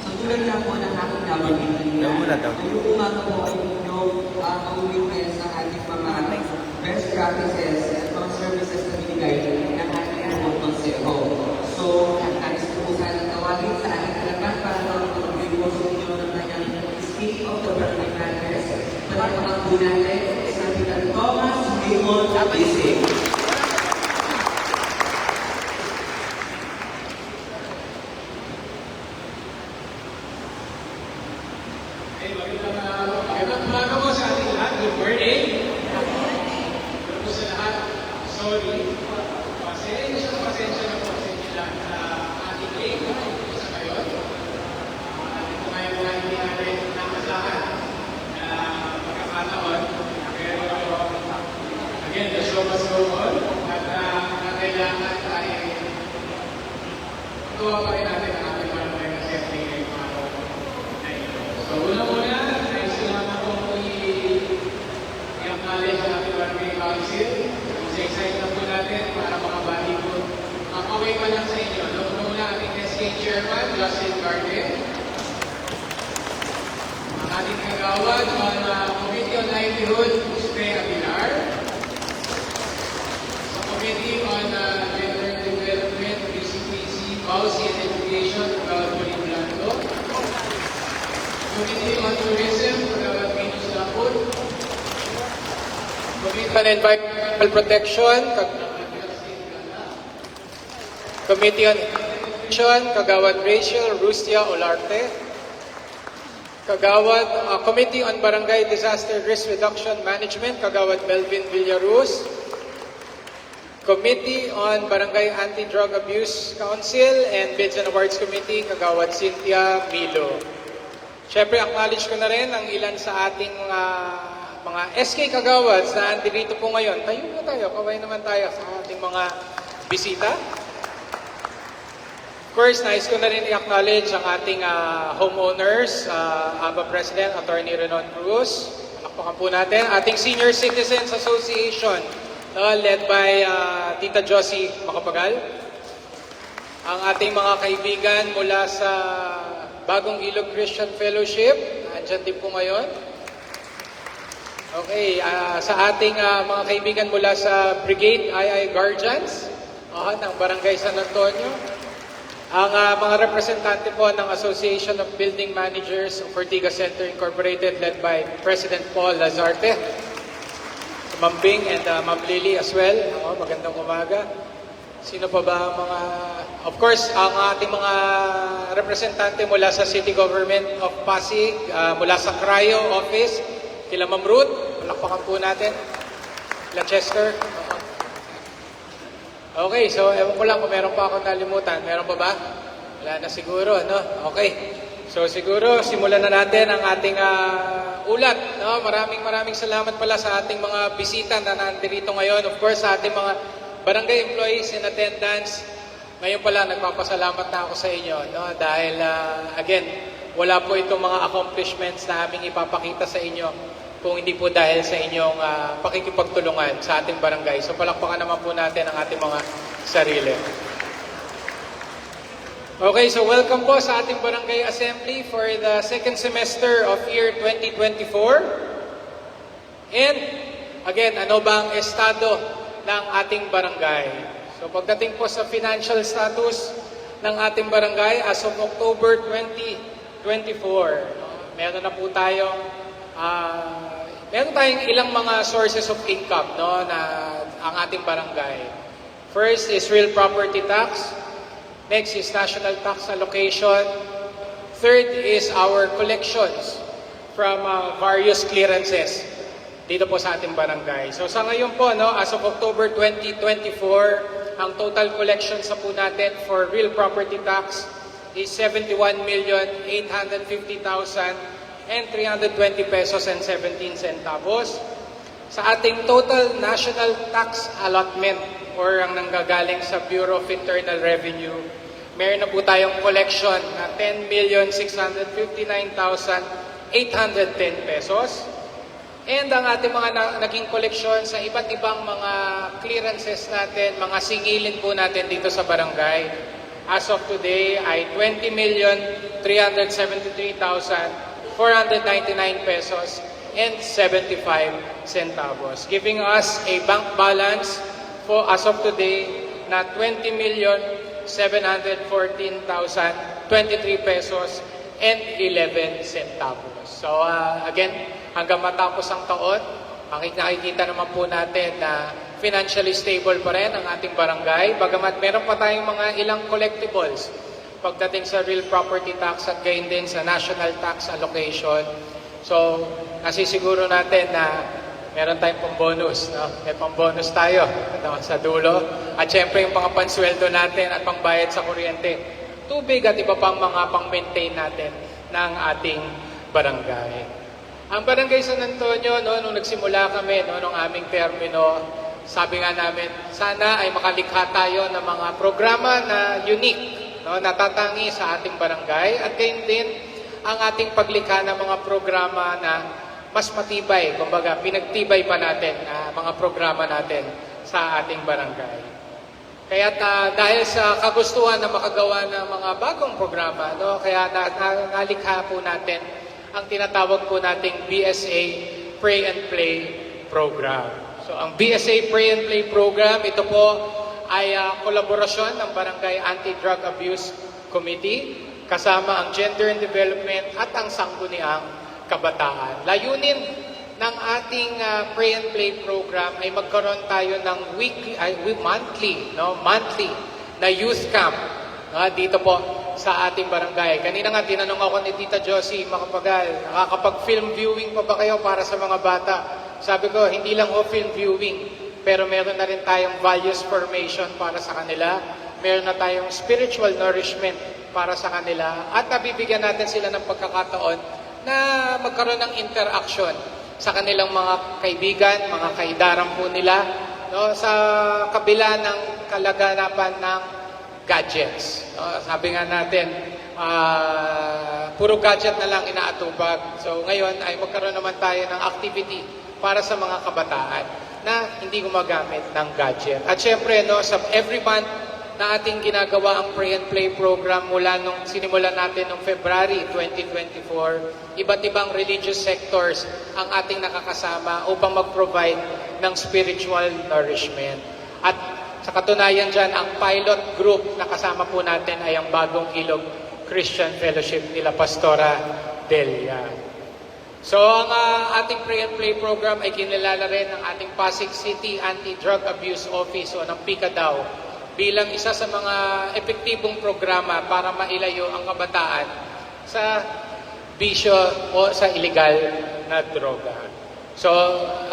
So tulad lang po ng aking government ngayong umaga po ay inyong pag-uwin sa ating mga best practices at mga services na binigay ng ating buong konseho. So, nais ko po sana tawagin sa ating talagang para mag-review po sa inyo ng kanyang State of the Barangay Matters. Palakpakan po natin sa Kapitan Thomas Raymond Isig. Magandang umaga po sa ating lahat. Good morning. Good po sa lahat. Sorry. Pasensya na po sa inyo lahat sa ating late sa ngayon. Ating po ngayon mga hindi natin nakasahan na pagkakataon. Pero, again, the show must go on. At kailangan tayo tuwa pa rin natin ang ating barangay kasi at ngayong araw na ito. So, una-una, nais ko naman po i-acknowledge ang ating barangay council. Isa-isa na po natin para makabati po. Makaway pa lang sa inyo. Una-una ating SK Chairman, Justin Garden. Ang ating kagawad on Committee on Livelihood, Uspe Aguilar. Sa Committee on Gender Development, BCPC, Policy and Education, Kagawad Pauline Blanco. Committee on Tourism, Kagawad Venus Lapod. Committee on Environmental Protection, Committee on Education, Kagawad Rachel Rustia Olarte. Kagawad Committee on Barangay Disaster Risk Reduction Management, Kagawad Melvin Villaruz. Committee on Barangay Anti-Drug Abuse Council and Bids and Awards Committee, Kagawad Cynthia Milo. Siyempre, acknowledge ko na rin ang ilan sa ating mga SK Kagawads na andito po ngayon. Tayo po tayo, kaway naman tayo sa ating mga bisita. Of course, nais ko na rin i-acknowledge ang ating homeowners, ABA President, Attorney Renon Cruz. Palakpakan po natin. Ating Senior Citizens Association, led by Tita Josie Macapagal. Ang ating mga kaibigan mula sa Bagong Ilog Christian Fellowship, andyan din po ngayon. Okay, sa ating mga kaibigan mula sa Brigade II Guardians, ng Barangay San Antonio. Ang mga representante po ng Association of Building Managers of Ortigas Center Incorporated, led by President Paul Lazarte. Ma'am Bing and Ma'am Lily as well. Magandang umaga. Sino pa ba ang mga... Of course, ang ating mga representante mula sa City Government of Pasig, mula sa Cryo Office, kila Ma'am Ruth, palakpakan po natin. Kila Chester. Okay, so ewan ko lang kung meron pa akong nalimutan. Meron pa ba? Wala na siguro, no? Okay. So siguro, simulan na natin ang ating ulat. No? Maraming salamat pala sa ating mga bisita na nandito ngayon. Of course, sa ating mga barangay employees in attendance. Ngayon pala, nagpapasalamat na ako sa inyo. No? Dahil, again, wala po itong mga accomplishments na aming ipapakita sa inyo kung hindi po dahil sa inyong pakikipagtulungan sa ating barangay. So palakpakan naman po natin ang ating mga sarili. Okay, so welcome po sa ating Barangay Assembly for the second semester of year 2024. And again, ano ba ang estado ng ating barangay? So pagdating po sa financial status ng ating barangay as of October 2024, meron na po tayong ilang mga sources of income, no, na ang ating barangay. First is real property tax. Next is national tax allocation. Third is our collections from various clearances dito po sa ating barangay. So sa ngayon po, no, as of October 2024, ang total collections po natin for real property tax is 71,850,320 pesos and 17 centavos. Sa ating total national tax allotment or ang nanggagaling sa Bureau of Internal Revenue, meron na po tayong collection na 10,659,810 pesos. And ang ating mga naging koleksyon sa iba't ibang mga clearances natin, mga singilin po natin dito sa barangay. As of today ay 20,373,499 pesos and 75 centavos, giving us a bank balance for as of today na 20,714,023 pesos and 11 centavos. So again, hanggang matapos ang taon, nakikita naman po natin na financially stable pa rin ang ating barangay. Bagamat meron pa tayong mga ilang collectibles pagdating sa real property tax at gayon din sa national tax allocation. So, nasisiguro natin na meron tayong pang-bonus. No? May pang-bonus tayo sa dulo. At syempre yung mga pansweldo natin at pangbayad sa kuryente, tubig at iba pang mga pang-maintain natin ng ating barangay. Ang barangay San Antonio, no, nung nagsimula kami nung aming termino, sabi nga namin, sana ay makalikha tayo ng mga programa na unique, no, natatangi sa ating barangay. At gayon din ang ating paglikha ng mga programa na mas matibay, kumbaga pinagtibay pa natin mga programa natin sa ating barangay. Kaya dahil sa kagustuhan na makagawa ng mga bagong programa, no, kaya nalikha po natin ang tinatawag po nating BSA Pray and Play program. So ang BSA Pray and Play program, ito po ay kolaborasyon ng Barangay Anti-Drug Abuse Committee kasama ang Gender and Development at ang Sangguniang Kabataan. Layunin ng ating Pray and Play program ay magkaroon tayo ng monthly na youth camp dito po sa ating barangay. Kanina nga tinanong ako ni Tita Josie Makapagal, nakakapag-film viewing pa ba kayo para sa mga bata? Sabi ko, hindi lang film viewing, pero meron na rin tayong values formation para sa kanila, meron na tayong spiritual nourishment para sa kanila, at nabibigyan natin sila ng pagkakataon na magkaroon ng interaction sa kanilang mga kaibigan, mga kaidaran po nila, no, sa kabila ng kalaganapan ng gadgets. No, sabi nga natin, puro gadget na lang inaatubag. So ngayon ay magkaroon naman tayo ng activity para sa mga kabataan na hindi gumagamit ng gadget. At syempre, no, sa every month na ating ginagawa ang Pray and Play program mula nung sinimulan natin noong February 2024, iba't ibang religious sectors ang ating nakakasama upang mag-provide ng spiritual nourishment. At sa katunayan dyan, ang pilot group na kasama po natin ay ang Bagong Ilog Christian Fellowship nila Pastora Delia. So ang ating Pray and Play program ay kinilala rin ng ating Pasig City Anti-Drug Abuse Office o ng PICADAO bilang isa sa mga epektibong programa para mailayo ang kabataan sa bisyo o sa illegal na droga. So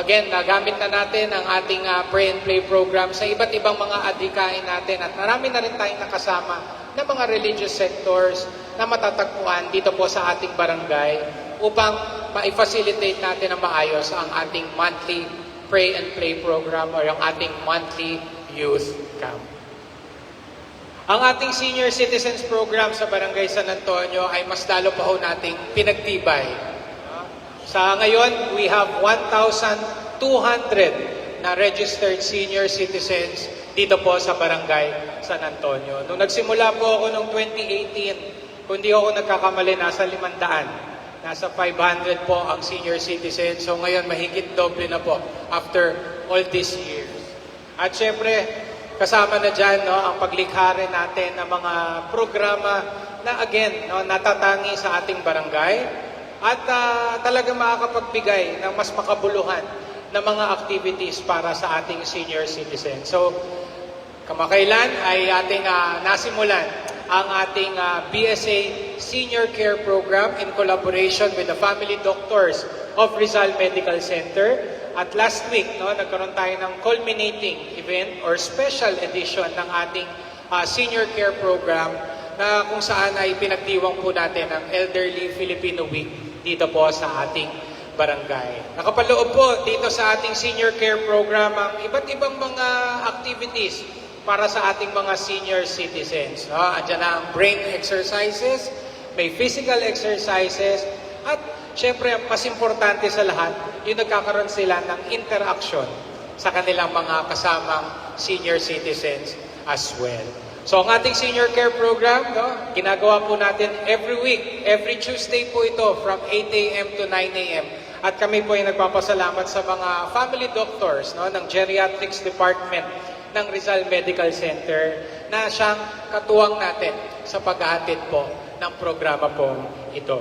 again, nagamit na natin ang ating Pray and Play program sa iba't ibang mga adhikain natin at marami na rin tayong nakasama ng mga religious sectors na matatagpuan dito po sa ating barangay upang ma-facilitate natin na maayos ang ating monthly Pray and Play program o yung ating monthly youth camp. Ang ating senior citizens program sa Barangay San Antonio ay mas lalo pa ho nating pinagtibay. Sa ngayon, we have 1,200 na registered senior citizens dito po sa Barangay San Antonio. Nung nagsimula po ako noong 2018, kung di ako nagkakamali, nasa 500. Nasa 500 po ang senior citizens. So ngayon, mahigit doble na po after all these years. At syempre, kasama na dyan, no, ang paglikha rin natin ng mga programa na again, no, natatangi sa ating barangay at talagang makakapagbigay ng mas makabuluhan na mga activities para sa ating senior citizens. So, kamakailan ay ating nasimulan ang ating BSA Senior Care Program in collaboration with the Family Doctors of Rizal Medical Center. At last week, no, nagkaroon tayo ng culminating event or special edition ng ating Senior Care Program na kung saan ay pinagdiwang po natin ang Elderly Filipino Week dito po sa ating barangay. Nakapaloob po dito sa ating Senior Care Program ang iba't ibang mga activities para sa ating mga senior citizens. Andiyan na ang brain exercises, may physical exercises, at syempre ang mas importante sa lahat, yung nagkakaroon sila ng interaction sa kanilang mga kasamang senior citizens as well. So ang ating senior care program, no, ginagawa po natin every week, every Tuesday po ito from 8 a.m. to 9 a.m. At kami po ay nagpapasalamat sa mga family doctors, no, ng Geriatrics Department ng Rizal Medical Center na siyang katuwang natin sa paghahatid po ng programa po ito.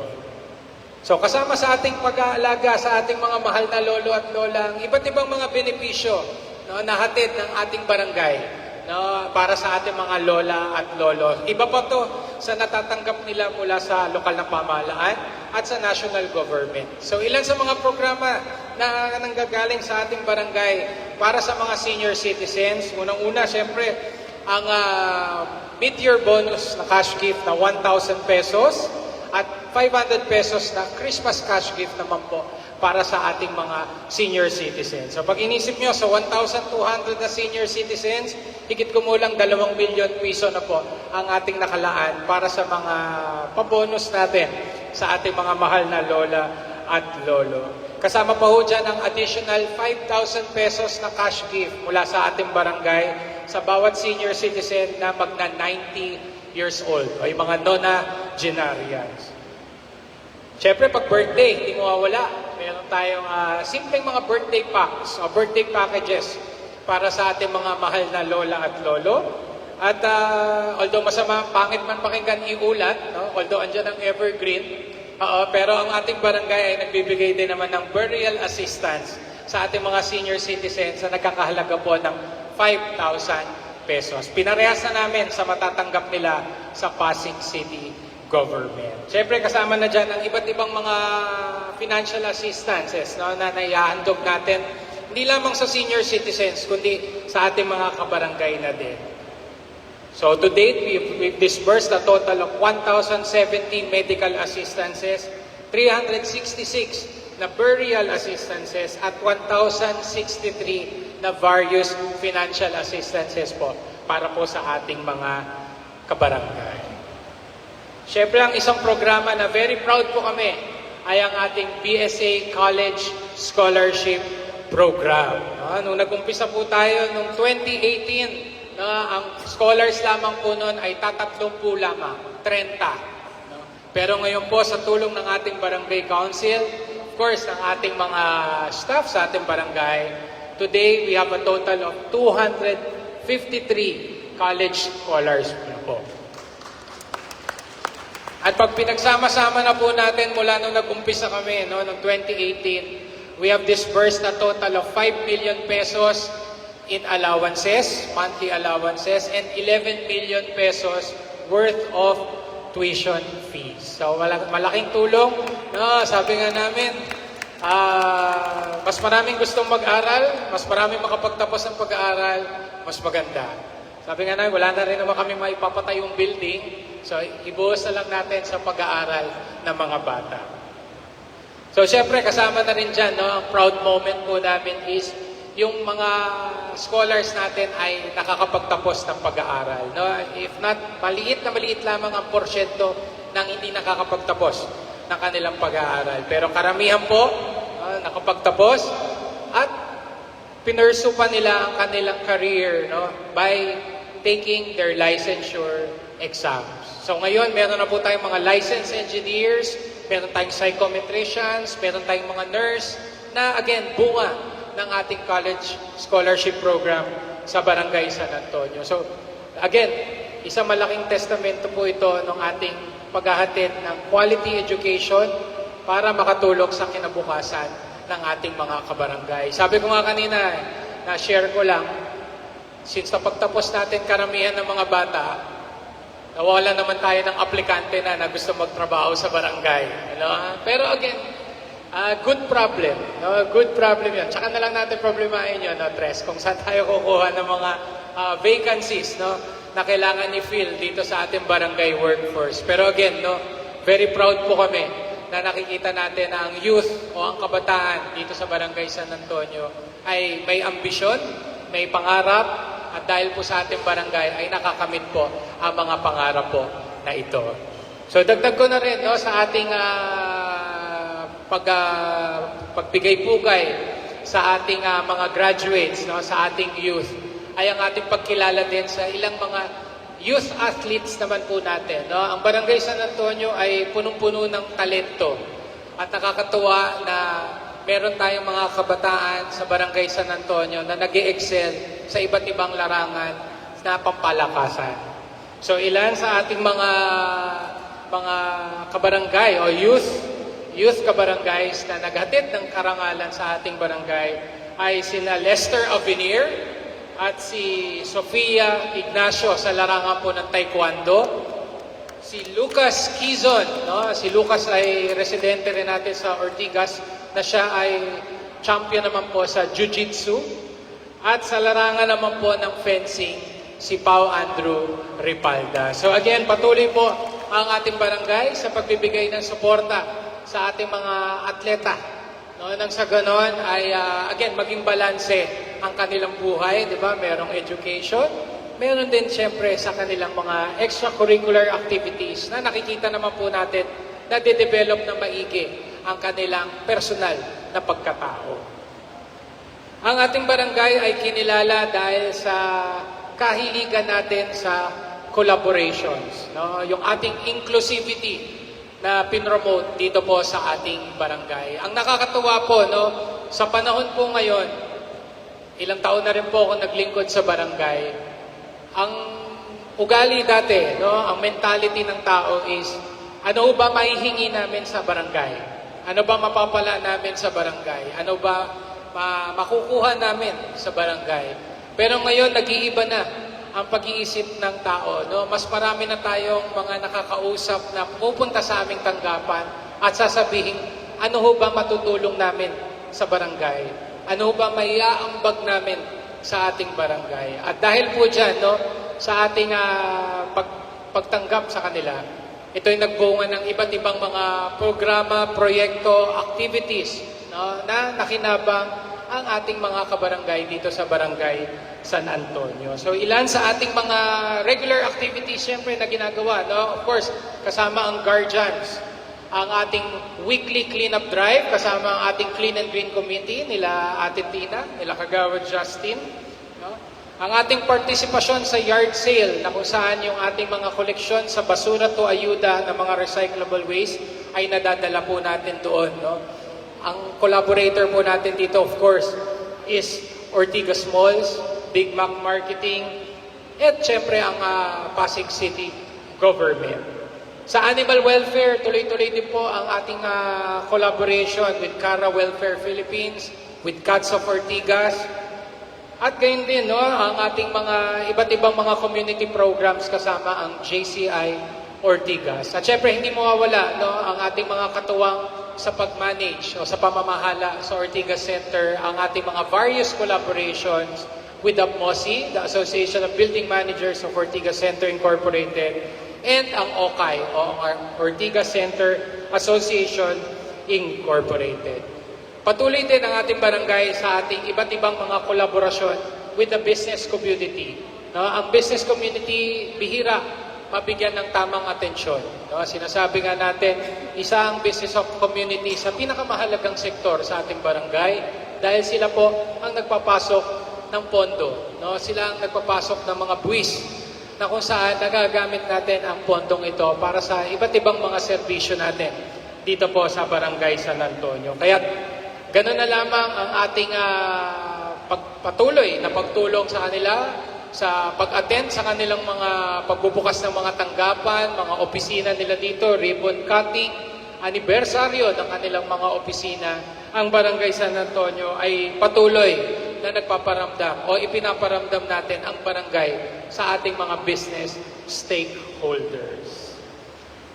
So kasama sa ating pag-aalaga sa ating mga mahal na lolo at lola, ang iba't ibang mga benepisyo, no, na hatid ng ating barangay, no, para sa ating mga lola at lolo. Iba pa to sa natatanggap nila mula sa lokal na pamahalaan at sa national government. So ilan sa mga programa na nanggagaling sa ating barangay para sa mga senior citizens. Unang-una, siyempre, ang mid-year bonus na cash gift na 1,000 pesos at 500 pesos na Christmas cash gift naman po para sa ating mga senior citizens. So pag inisip nyo, sa 1,200 na senior citizens, higit kumulang 2 milyon piso na po ang ating nakalaan para sa mga pabonus natin sa ating mga mahal na lola at lolo. Kasama pa ho dyan ang additional 5,000 pesos na cash gift mula sa ating barangay sa bawat senior citizen na magna 90 years old o yung mga nonagenarians. Siyempre, pag birthday, hindi mawawala. Meron tayong simpleng mga birthday packs o birthday packages para sa ating mga mahal na lola at lolo. At although masama, pangit man pakinggan iulat, no? Although andyan ang evergreen, pero ang ating barangay ay nagbibigay din naman ng burial assistance sa ating mga senior citizens na nagkakahalaga po ng 5,000 pesos. Pinarehas na namin sa matatanggap nila sa Pasig City Government. Siyempre, kasama na dyan ang iba't ibang mga financial assistances, no, na naihahandog natin, hindi lamang sa senior citizens, kundi sa ating mga kabarangay na din. So to date, we've disbursed a total of 1,017 medical assistances, 366 na burial assistances, at 1,063 na various financial assistances po para po sa ating mga kabarangay. Siyempre, ang isang programa na very proud po kami ay ang ating BSA College Scholarship Program. Nung nag-umpisa po tayo noong 2018, ang scholars lamang po noon ay 30 lamang, 30. Pero ngayon po sa tulong ng ating barangay council, of course, ng ating mga staff sa ating barangay, today we have a total of 253 college scholars po. At pag pinagsama-sama na po natin mula nung nag-umpisa kami, no, noong 2018, we have disbursed a total of 5 million pesos in allowances, monthly allowances, and 11 million pesos worth of tuition fees. So malaking tulong. No, sabi nga namin, mas maraming gustong mag-aral, mas maraming makapagtapos ng pag-aaral, mas maganda. Sabi nga namin, wala na rin naman kami maipapatayong building, so ibuhos na lang natin sa pag-aaral ng mga bata. So syempre, kasama na rin dyan, no, ang proud moment po namin is yung mga scholars natin ay nakakapagtapos ng pag-aaral. No? If not, maliit na maliit lamang ang porsyento ng hindi nakakapagtapos ng kanilang pag-aaral. Pero karamihan po, nakapagtapos at pinursu pa nila ang kanilang career, no, by taking their licensure exams. So ngayon, meron na po tayong mga licensed engineers, meron tayong psychometricians, meron tayong mga nurse, na again, bunga ng ating college scholarship program sa Barangay San Antonio. So again, isang malaking testamento po ito ng ating paghahatid ng quality education para makatulong sa kinabukasan ng ating mga kabarangay. Sabi ko nga kanina, na-share ko lang, since napagtapos natin karamihan ng mga bata, nawala naman tayo ng aplikante na gusto magtrabaho sa barangay. Ano? Pero again, good problem. No? Good problem yun. Tsaka na lang natin problemahin yun, no, Tres, kung saan tayo kukuha ng mga vacancies, no, na kailangan i-fill dito sa ating barangay workforce. Pero again, no, very proud po kami na nakikita natin na ang youth o ang kabataan dito sa Barangay San Antonio ay may ambisyon, may pangarap, at dahil po sa ating barangay ay nakakamit po ang mga pangarap po na ito. So dagdag ko na rin, no, sa ating pagbigay pugay sa ating mga graduates, no, sa ating youth, ay ang ating pagkilala din sa ilang mga youth athletes naman po natin. No? Ang Barangay San Antonio ay punong-puno ng talento at nakakatuwa na meron tayong mga kabataan sa Barangay San Antonio na nag-excel sa iba't ibang larangan na pampalakasan. So ilan sa ating mga kabarangay o youth kabarangays na naghatid ng karangalan sa ating barangay ay sina Lester Avenir at si Sofia Ignacio sa larangan po ng Taekwondo. Si Lucas Quizon, no? Si Lucas ay residente rin natin sa Ortigas na siya ay champion naman po sa Jiu-Jitsu. At sa larangan naman po ng fencing, si Pau Andrew Ripalda. So again, patuloy po ang ating barangay sa pagbibigay ng suporta sa ating mga atleta. No, nang sa ganon ay again maging balanse ang kanilang buhay, di ba? Merong education, meron din siyempre sa kanilang mga extracurricular activities na nakikita naman po natin na de-develop na maigi ang kanilang personal na pagkatao. Ang ating barangay ay kinilala dahil sa kahiligan natin sa collaborations, no? Yung ating inclusivity na pinromote dito po sa ating barangay. Ang nakakatuwa po, no, sa panahon po ngayon, ilang taon na rin po ako naglingkod sa barangay. Ang ugali dati, no, ang mentality ng tao is, ano ba maihingi namin sa barangay? Ano ba mapapala namin sa barangay? Ano ba makukuha namin sa barangay? Pero ngayon, nag-iiba na ang pag-iisip ng tao. No? Mas marami na tayong mga nakakausap na pupunta sa aming tanggapan at sasabihin, ano ho ba matutulong namin sa barangay? Ano ho ba maiaambag namin sa ating barangay? At dahil po dyan, no, sa ating pagtanggap sa kanila, ito ay nagbunga ng iba't ibang mga programa, proyekto, activities, no, na nakinabang ang ating mga kabarangay dito sa Barangay San Antonio. So ilan sa ating mga regular activities siyempre na ginagawa, no? Of course, kasama ang guardians, ang ating weekly cleanup drive, kasama ang ating clean and green committee, nila Ate Tina, nila Kagawad Justin, no? Ang ating partisipasyon sa yard sale na kung saan yung ating mga koleksyon sa basura to ayuda ng mga recyclable waste ay nadadala po natin doon, no? Ang collaborator po natin dito, of course, is Ortigas Malls, Big Mac Marketing, at syempre ang Pasig City Government. Sa animal welfare, tuloy-tuloy din po ang ating collaboration with Cara Welfare Philippines, with Cats of Ortigas, at gayon din, no, ang ating mga iba't ibang mga community programs kasama ang JCI Ortigas. At syempre, hindi mawawala, no, ang ating mga katuwang sa pag-manage o sa pamamahala sa Ortigas Center, ang ating mga various collaborations with APMOSI, the Association of Building Managers of Ortigas Center Incorporated, and ang OCAI, o Ortigas Center Association Incorporated. Patuloy din ang ating barangay sa ating iba't ibang mga kolaborasyon with the business community. No, ang business community, bihira mabigyan ng tamang atensyon. No, sinasabi nga natin, isa ang business of community sa pinakamahalagang sektor sa ating barangay dahil sila po ang nagpapasok ng pondo. No, sila ang nagpapasok ng mga buwis na kung saan nagagamit natin ang pondong ito para sa iba't ibang mga serbisyo natin dito po sa Barangay San Antonio. Kaya ganun na lamang ang ating patuloy na pagtulong sa kanila sa pag-attend sa kanilang mga pagbubukas ng mga tanggapan, mga opisina nila dito, ribbon cutting, anibersaryo ng kanilang mga opisina. Ang Barangay San Antonio ay patuloy na nagpaparamdam o ipinaparamdam natin ang barangay sa ating mga business stakeholders.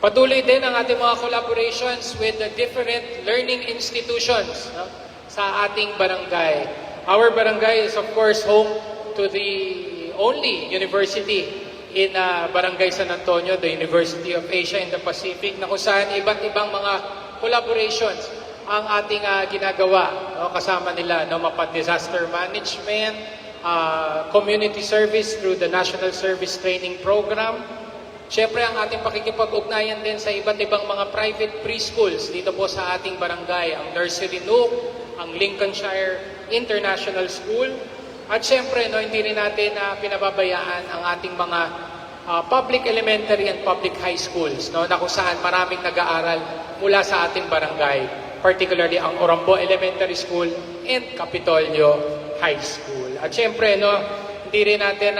Patuloy din ang ating mga collaborations with the different learning institutions, no, sa ating barangay. Our barangay is of course home to the only university in Barangay San Antonio, the University of Asia in the Pacific, na kung saan iba't ibang mga collaborations ang ating ginagawa. No? Kasama nila, no, disaster management, community service through the National Service Training Program, Siyempre, ang ating pakikipag-ugnayan din sa iba't ibang mga private preschools dito po sa ating barangay, ang Nursery Nook, ang Lincolnshire International School, at siyempre, no, hindi rin natin pinababayaan ang ating mga public elementary and public high schools, no, na kung saan maraming nag-aaral mula sa ating barangay, particularly ang Orambo Elementary School and Capitolio High School. At siyempre, no, hindi rin natin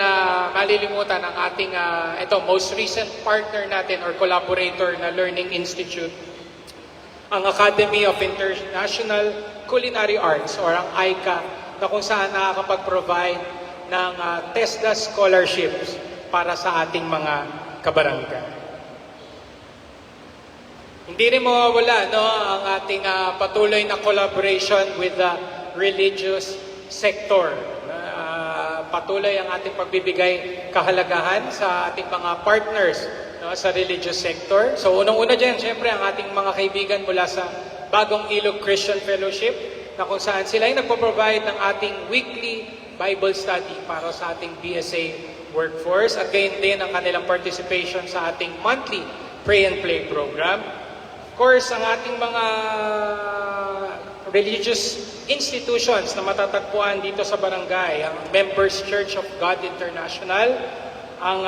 malilimutan ang ating most recent partner natin or collaborator na Learning Institute, ang Academy of International Culinary Arts or ang AICA, na kung saan nakakapag-provide ng TESDA scholarships para sa ating mga kabarangay. Hindi rin mawawala, no, ang ating patuloy na collaboration with the religious sector. Patuloy ang ating pagbibigay kahalagahan sa ating mga partners, no, sa religious sector. So unang-una dyan, syempre ang ating mga kaibigan mula sa Bagong Ilog Christian Fellowship, na kung saan sila ay nagpo-provide ng ating weekly Bible study para sa ating BSA workforce, at gayon din ang kanilang participation sa ating monthly Pray and Play program. Of course, ang ating mga religious institutions na matatagpuan dito sa barangay, ang Members Church of God International, ang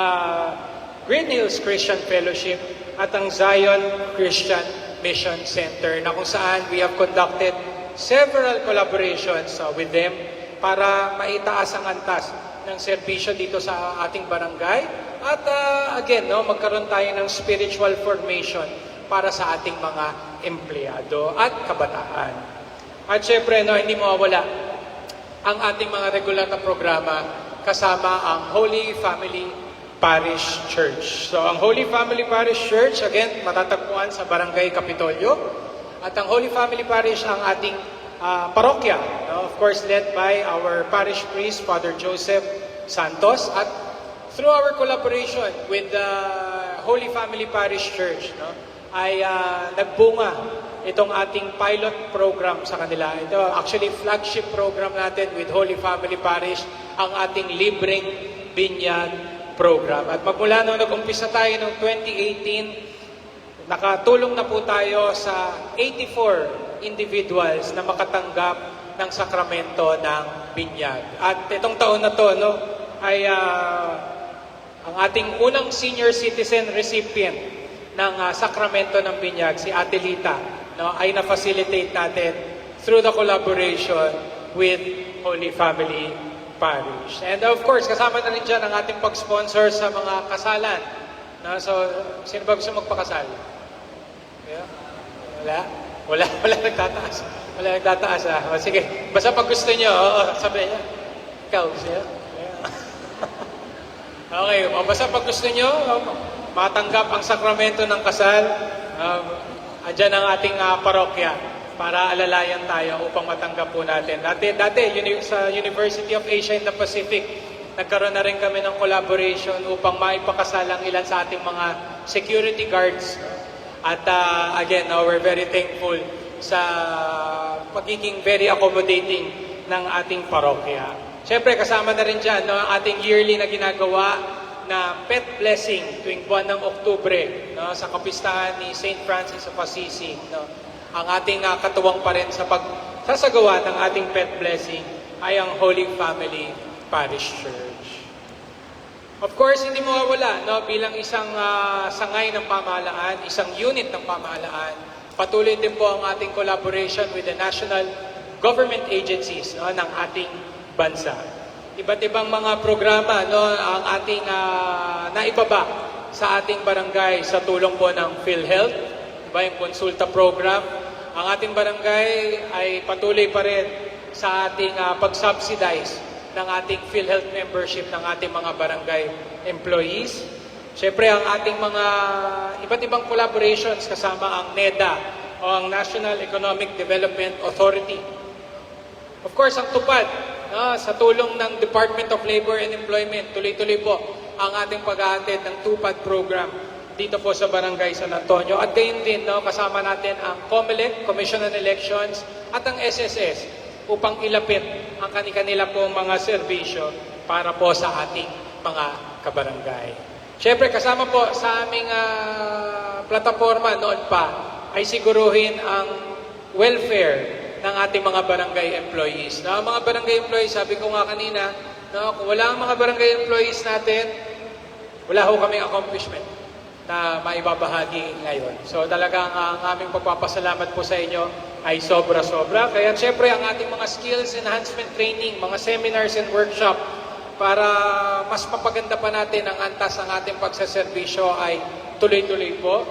Green Hills Christian Fellowship, at ang Zion Christian Mission Center, na kung saan we have conducted several collaborations with them para maitaas ang antas ng serbisyo dito sa ating barangay, at again, no, magkaroon tayo ng spiritual formation para sa ating mga empleyado at kabataan. At syempre, no, hindi mawawala ang ating mga regular na programa kasama ang Holy Family Parish Church. So, ang Holy Family Parish Church, again, matatagpuan sa Barangay Capitolio. At ang Holy Family Parish ang ating parokya, no? Of course, led by our parish priest, Father Joseph Santos. At through our collaboration with the Holy Family Parish Church, no, ay nagbunga itong ating pilot program sa kanila. Ito actually flagship program natin with Holy Family Parish, ang ating libreng binyag program. At magmula nung nag-umpisa tayo noong 2018, nakatulong na po tayo sa 84 individuals na makatanggap ng sakramento ng binyag. At itong taon na to, no, ay ang ating unang senior citizen recipient ng sakramento ng binyag, si Ate Lita, no, ay na-facilitate natin through the collaboration with Holy Family Parish. And of course, kasama na rin dyan ang ating pag-sponsor sa mga kasalan. No? So, sino ba gusto magpakasal? Yeah? Wala nagtataas. Wala nagtataas. O, sige, basta pag gusto nyo, sabi niya. Ikaw, gusto niya? Yeah. Okay, basta pag gusto nyo, matanggap ang sakramento ng kasal, andyan ang ating parokya para alalayan tayo upang matanggap po natin. Dati sa University of Asia in the Pacific, nagkaroon na rin kami ng collaboration upang maipakasal ang ilan sa ating mga security guards. At again, we're very thankful sa pagiging very accommodating ng ating parokya. Siyempre, kasama na rin dyan, no, ang ating yearly na ginagawa na pet blessing tuwing buwan ng Oktubre, no, sa kapistahan ni St. Francis of Assisi. No. Ang ating katuwang pa rin sa pagsasagawa ng ating pet blessing ay ang Holy Family Parish Church. Of course, hindi mawawala, no, bilang isang sangay ng pamahalaan, isang unit ng pamahalaan, patuloy din po ang ating collaboration with the national government agencies, no, ng ating bansa. Iba't ibang mga programa, no, ang ating naibaba sa ating barangay sa tulong po ng PhilHealth, diba, yung konsulta program. Ang ating barangay ay patuloy pa rin sa ating pag-subsidize ng ating PhilHealth membership ng ating mga barangay employees. Siyempre, ang ating mga iba't ibang collaborations kasama ang NEDA o ang National Economic Development Authority. Of course, ang tupad, sa tulong ng Department of Labor and Employment, tuloy-tuloy po ang ating pag-aatid ng tupad program dito po sa Barangay San Antonio. At gayon din, no, kasama natin ang COMELEC, Commission on Elections, at ang SSS upang ilapit ang kanila pong mga serbisyo para po sa ating mga kabarangay. Siyempre, kasama po sa aming plataforma noon pa ay siguruhin ang welfare ng ating mga barangay employees. Na mga barangay employees, sabi ko nga kanina, no, kung wala ang mga barangay employees natin, wala ho kaming accomplishment na maibabahagi ngayon. So talagang ang aming pagpapasalamat po sa inyo ay sobra-sobra. Kaya siyempre ang ating mga skills enhancement training, mga seminars and workshop para mas mapaganda pa natin ang antas ng ating pagsaserbisyo ay tuloy-tuloy po.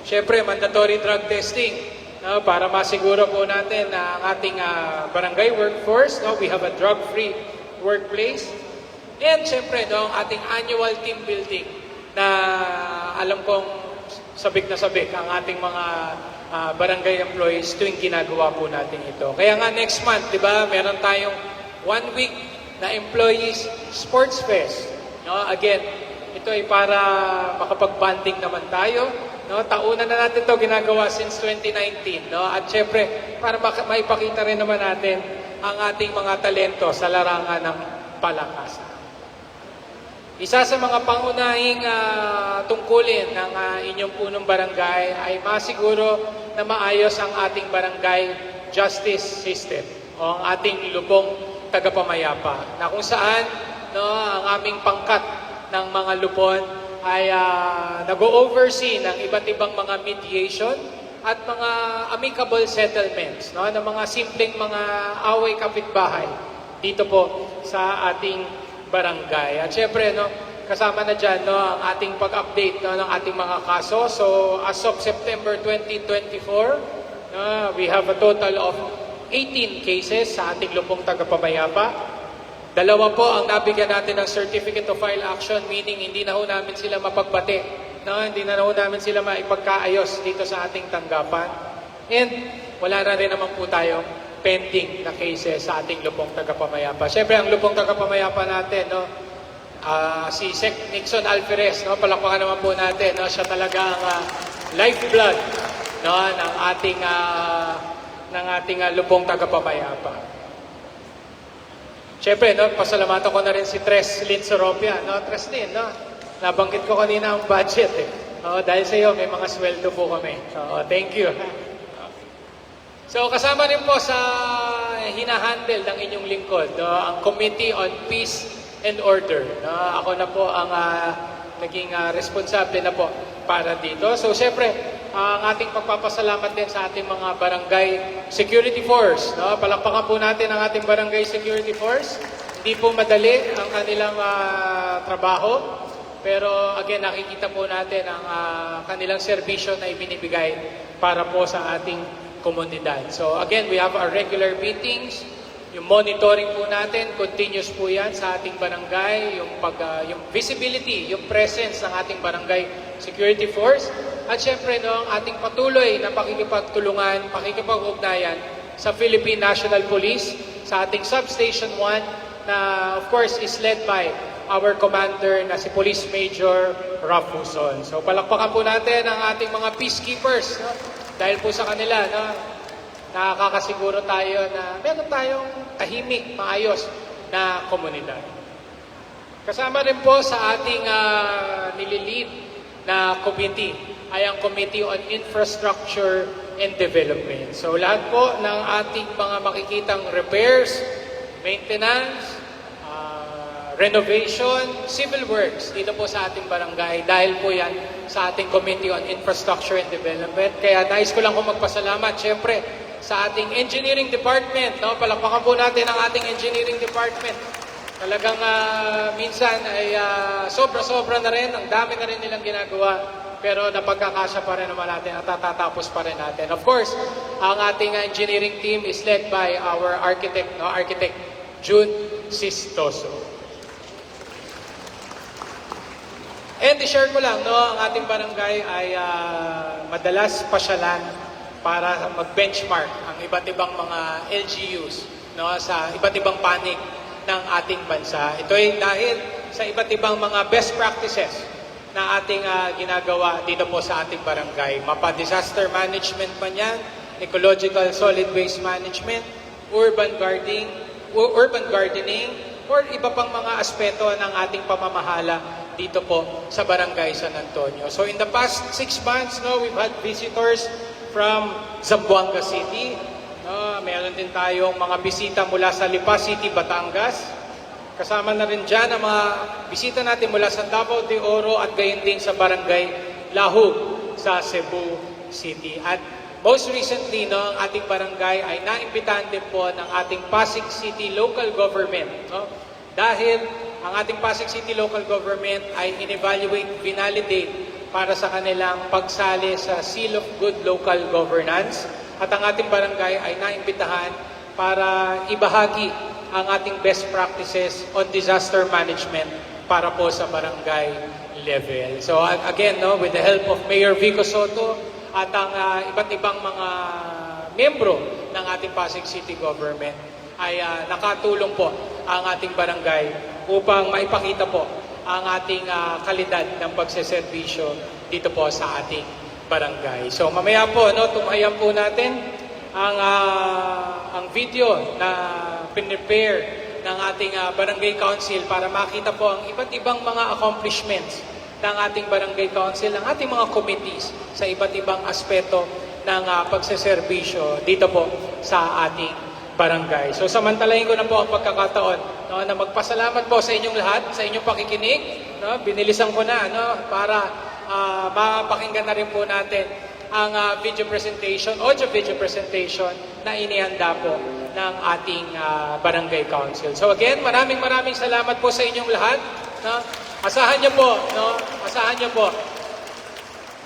Siyempre, mandatory drug testing, no, para masiguro po natin na ang ating barangay workforce, no, we have a drug-free workplace. And siyempre, no, ang ating annual team building na alam kong sabik na sabik ang ating mga barangay employees tuwing ginagawa po natin ito. Kaya nga next month, di ba, meron tayong 1 week na Employees Sports Fest. No, again, ito ay para makapag-bonding naman tayo. No, taunan na natin ito ginagawa since 2019. No? At syempre, para maipakita rin naman natin ang ating mga talento sa larangan ng palakasan. Isa sa mga pangunahing tungkulin ng inyong punong barangay ay masiguro na maayos ang ating barangay justice system o ang ating lubong tagapamayapa na kung saan no, ang aming pangkat ng mga lupon ay nag-oversee ng iba't ibang mga mediation at mga amicable settlements, no, ng mga simpleng mga away kapitbahay dito po sa ating barangay. At syempre, no, kasama na dyan no, ang ating pag-update no, ng ating mga kaso. So as of September 2024, we have a total of 18 cases sa ating lupong tagapamayapa. 2 po ang nabigyan natin ng Certificate of File Action, meaning hindi na ho namin sila mapagbati. No? Hindi na ho namin sila maipagkaayos dito sa ating tanggapan. And wala na rin naman po tayong pending na cases sa ating lupong tagapamayapa. Siyempre, ang lupong tagapamayapa natin, no? Si Sec Nixon Alferez, no? Palakpakan naman po natin. No? Siya talaga ang lifeblood no? ng ating lupong tagapamayapa. Siyempre, no, pasalamatan ko na rin si Tres Lin Soropia. No? Tres Lin, no? Nabanggit ko kanina ang budget. Dahil sa iyo, may mga sweldo po kami. So, thank you. So, kasama rin po sa hinahandle ng inyong lingkod, no? Ang Committee on Peace and Order. No? Ako na po ang naging responsable na po para dito. So, siyempre, ang ating pagpapasalamat din sa ating mga barangay security force. No? Palakpakan po natin ang ating barangay security force. Hindi po madali ang kanilang trabaho. Pero again, nakikita po natin ang kanilang serbisyo na ibinibigay para po sa ating komunidad. So again, we have our regular meetings. Yung monitoring po natin, continuous po yan sa ating barangay. Yung visibility, yung presence ng ating barangay security force. At syempre, no, ang ating patuloy na pakikipagtulungan, pakikipag-ugnayan sa Philippine National Police, sa ating Substation 1, na of course is led by our commander na si Police Major Rafuson. So palakpakan po natin ang ating mga peacekeepers. No? Dahil po sa kanila, no, nakakasiguro tayo na meron tayong tahimik, maayos na komunidad. Kasama rin po sa ating nililid na committee ay ang Committee on Infrastructure and Development. So lahat po ng ating mga makikitang repairs, maintenance, renovation, civil works dito po sa ating barangay dahil po yan sa ating Committee on Infrastructure and Development. Kaya nais ko lang po magpasalamat syempre sa ating engineering department. No? Palakpakan po natin ang ating engineering department. Talagang minsan ay sobra-sobra na rin, ang dami na rin nilang ginagawa. Pero napagkakasya pa rin naman natin at tatatapos pa rin natin. Of course, ang ating engineering team is led by our architect, no? Architect June Sistoso. And i-share ko lang, no, ang ating barangay ay madalas pasyalan para mag-benchmark ang iba't ibang mga LGUs, no, sa iba't ibang panig ng ating bansa. Ito ay dahil sa iba't ibang mga best practices na ating ginagawa dito po sa ating barangay. Mapa-disaster management man yan, ecological solid waste management, urban gardening, or iba pang mga aspeto ng ating pamamahala dito po sa Barangay San Antonio. So in the past 6 months, no, we've had visitors from Zamboanga City. No, meron din tayong mga bisita mula sa Lipa City, Batangas. Kasama na rin dyan ang mga bisita natin mula sa Davao de Oro at gayon din sa Barangay Lahug sa Cebu City. At most recently, no, ang ating barangay ay naimbitahan din po ng ating Pasig City Local Government. No? Dahil ang ating Pasig City Local Government ay in-evaluate, vinalidate para sa kanilang pagsali sa Seal of Good Local Governance. At ang ating barangay ay naimbitahan para ibahagi ang ating best practices on disaster management para po sa barangay level. So again, no, with the help of Mayor Vico Soto at ang iba't ibang mga membro ng ating Pasig City Government ay nakatulong po ang ating barangay upang maipakita po ang ating kalidad ng pagseserbisyo dito po sa ating barangay. So mamaya po, no, tumayan po natin ang video na pinrepare ng ating barangay council para makita po ang iba't ibang mga accomplishments ng ating barangay council, ng ating mga committees sa iba't ibang aspeto ng pagseserbisyo dito po sa ating barangay. So samantalahin ko na po ang pagkakataon, no, na magpasalamat po sa inyong lahat, sa inyong pakikinig. No, binilisan ko na, no, para mapakinggan na rin po natin ang audio video presentation na inihanda po ng ating barangay council. So again, maraming salamat po sa inyong lahat. No? Asahan niyo po, no? Asahan niyo po.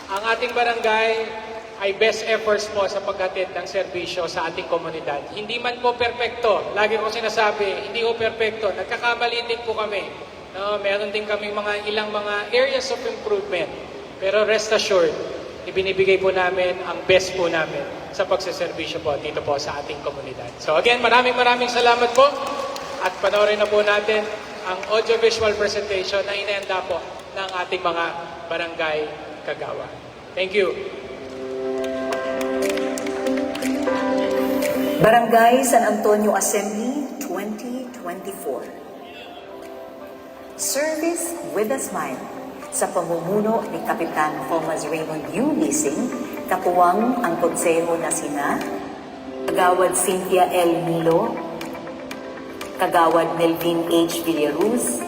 Ang ating barangay ay best efforts po sa paghatid ng serbisyo sa ating komunidad. Hindi man po perpekto. Lagi ko sinasabi, hindi po perpekto. Nagkakamali din po kami. No? Meron din kami ilang mga areas of improvement. Pero rest assured, ibinibigay po namin ang best po namin sa pagseserbisyo po dito po sa ating komunidad. So again, maraming salamat po at panoorin na po natin ang audiovisual presentation na inihanda po ng ating mga barangay kagawa. Thank you. Barangay San Antonio Assembly 2024. Service with a Smile sa pamumuno ni Kapitan Thomas Raymond U. Lising, katuwang ang konseho na sina Kagawad Cynthia L. Milo, Kagawad Melvin H. Villaruz,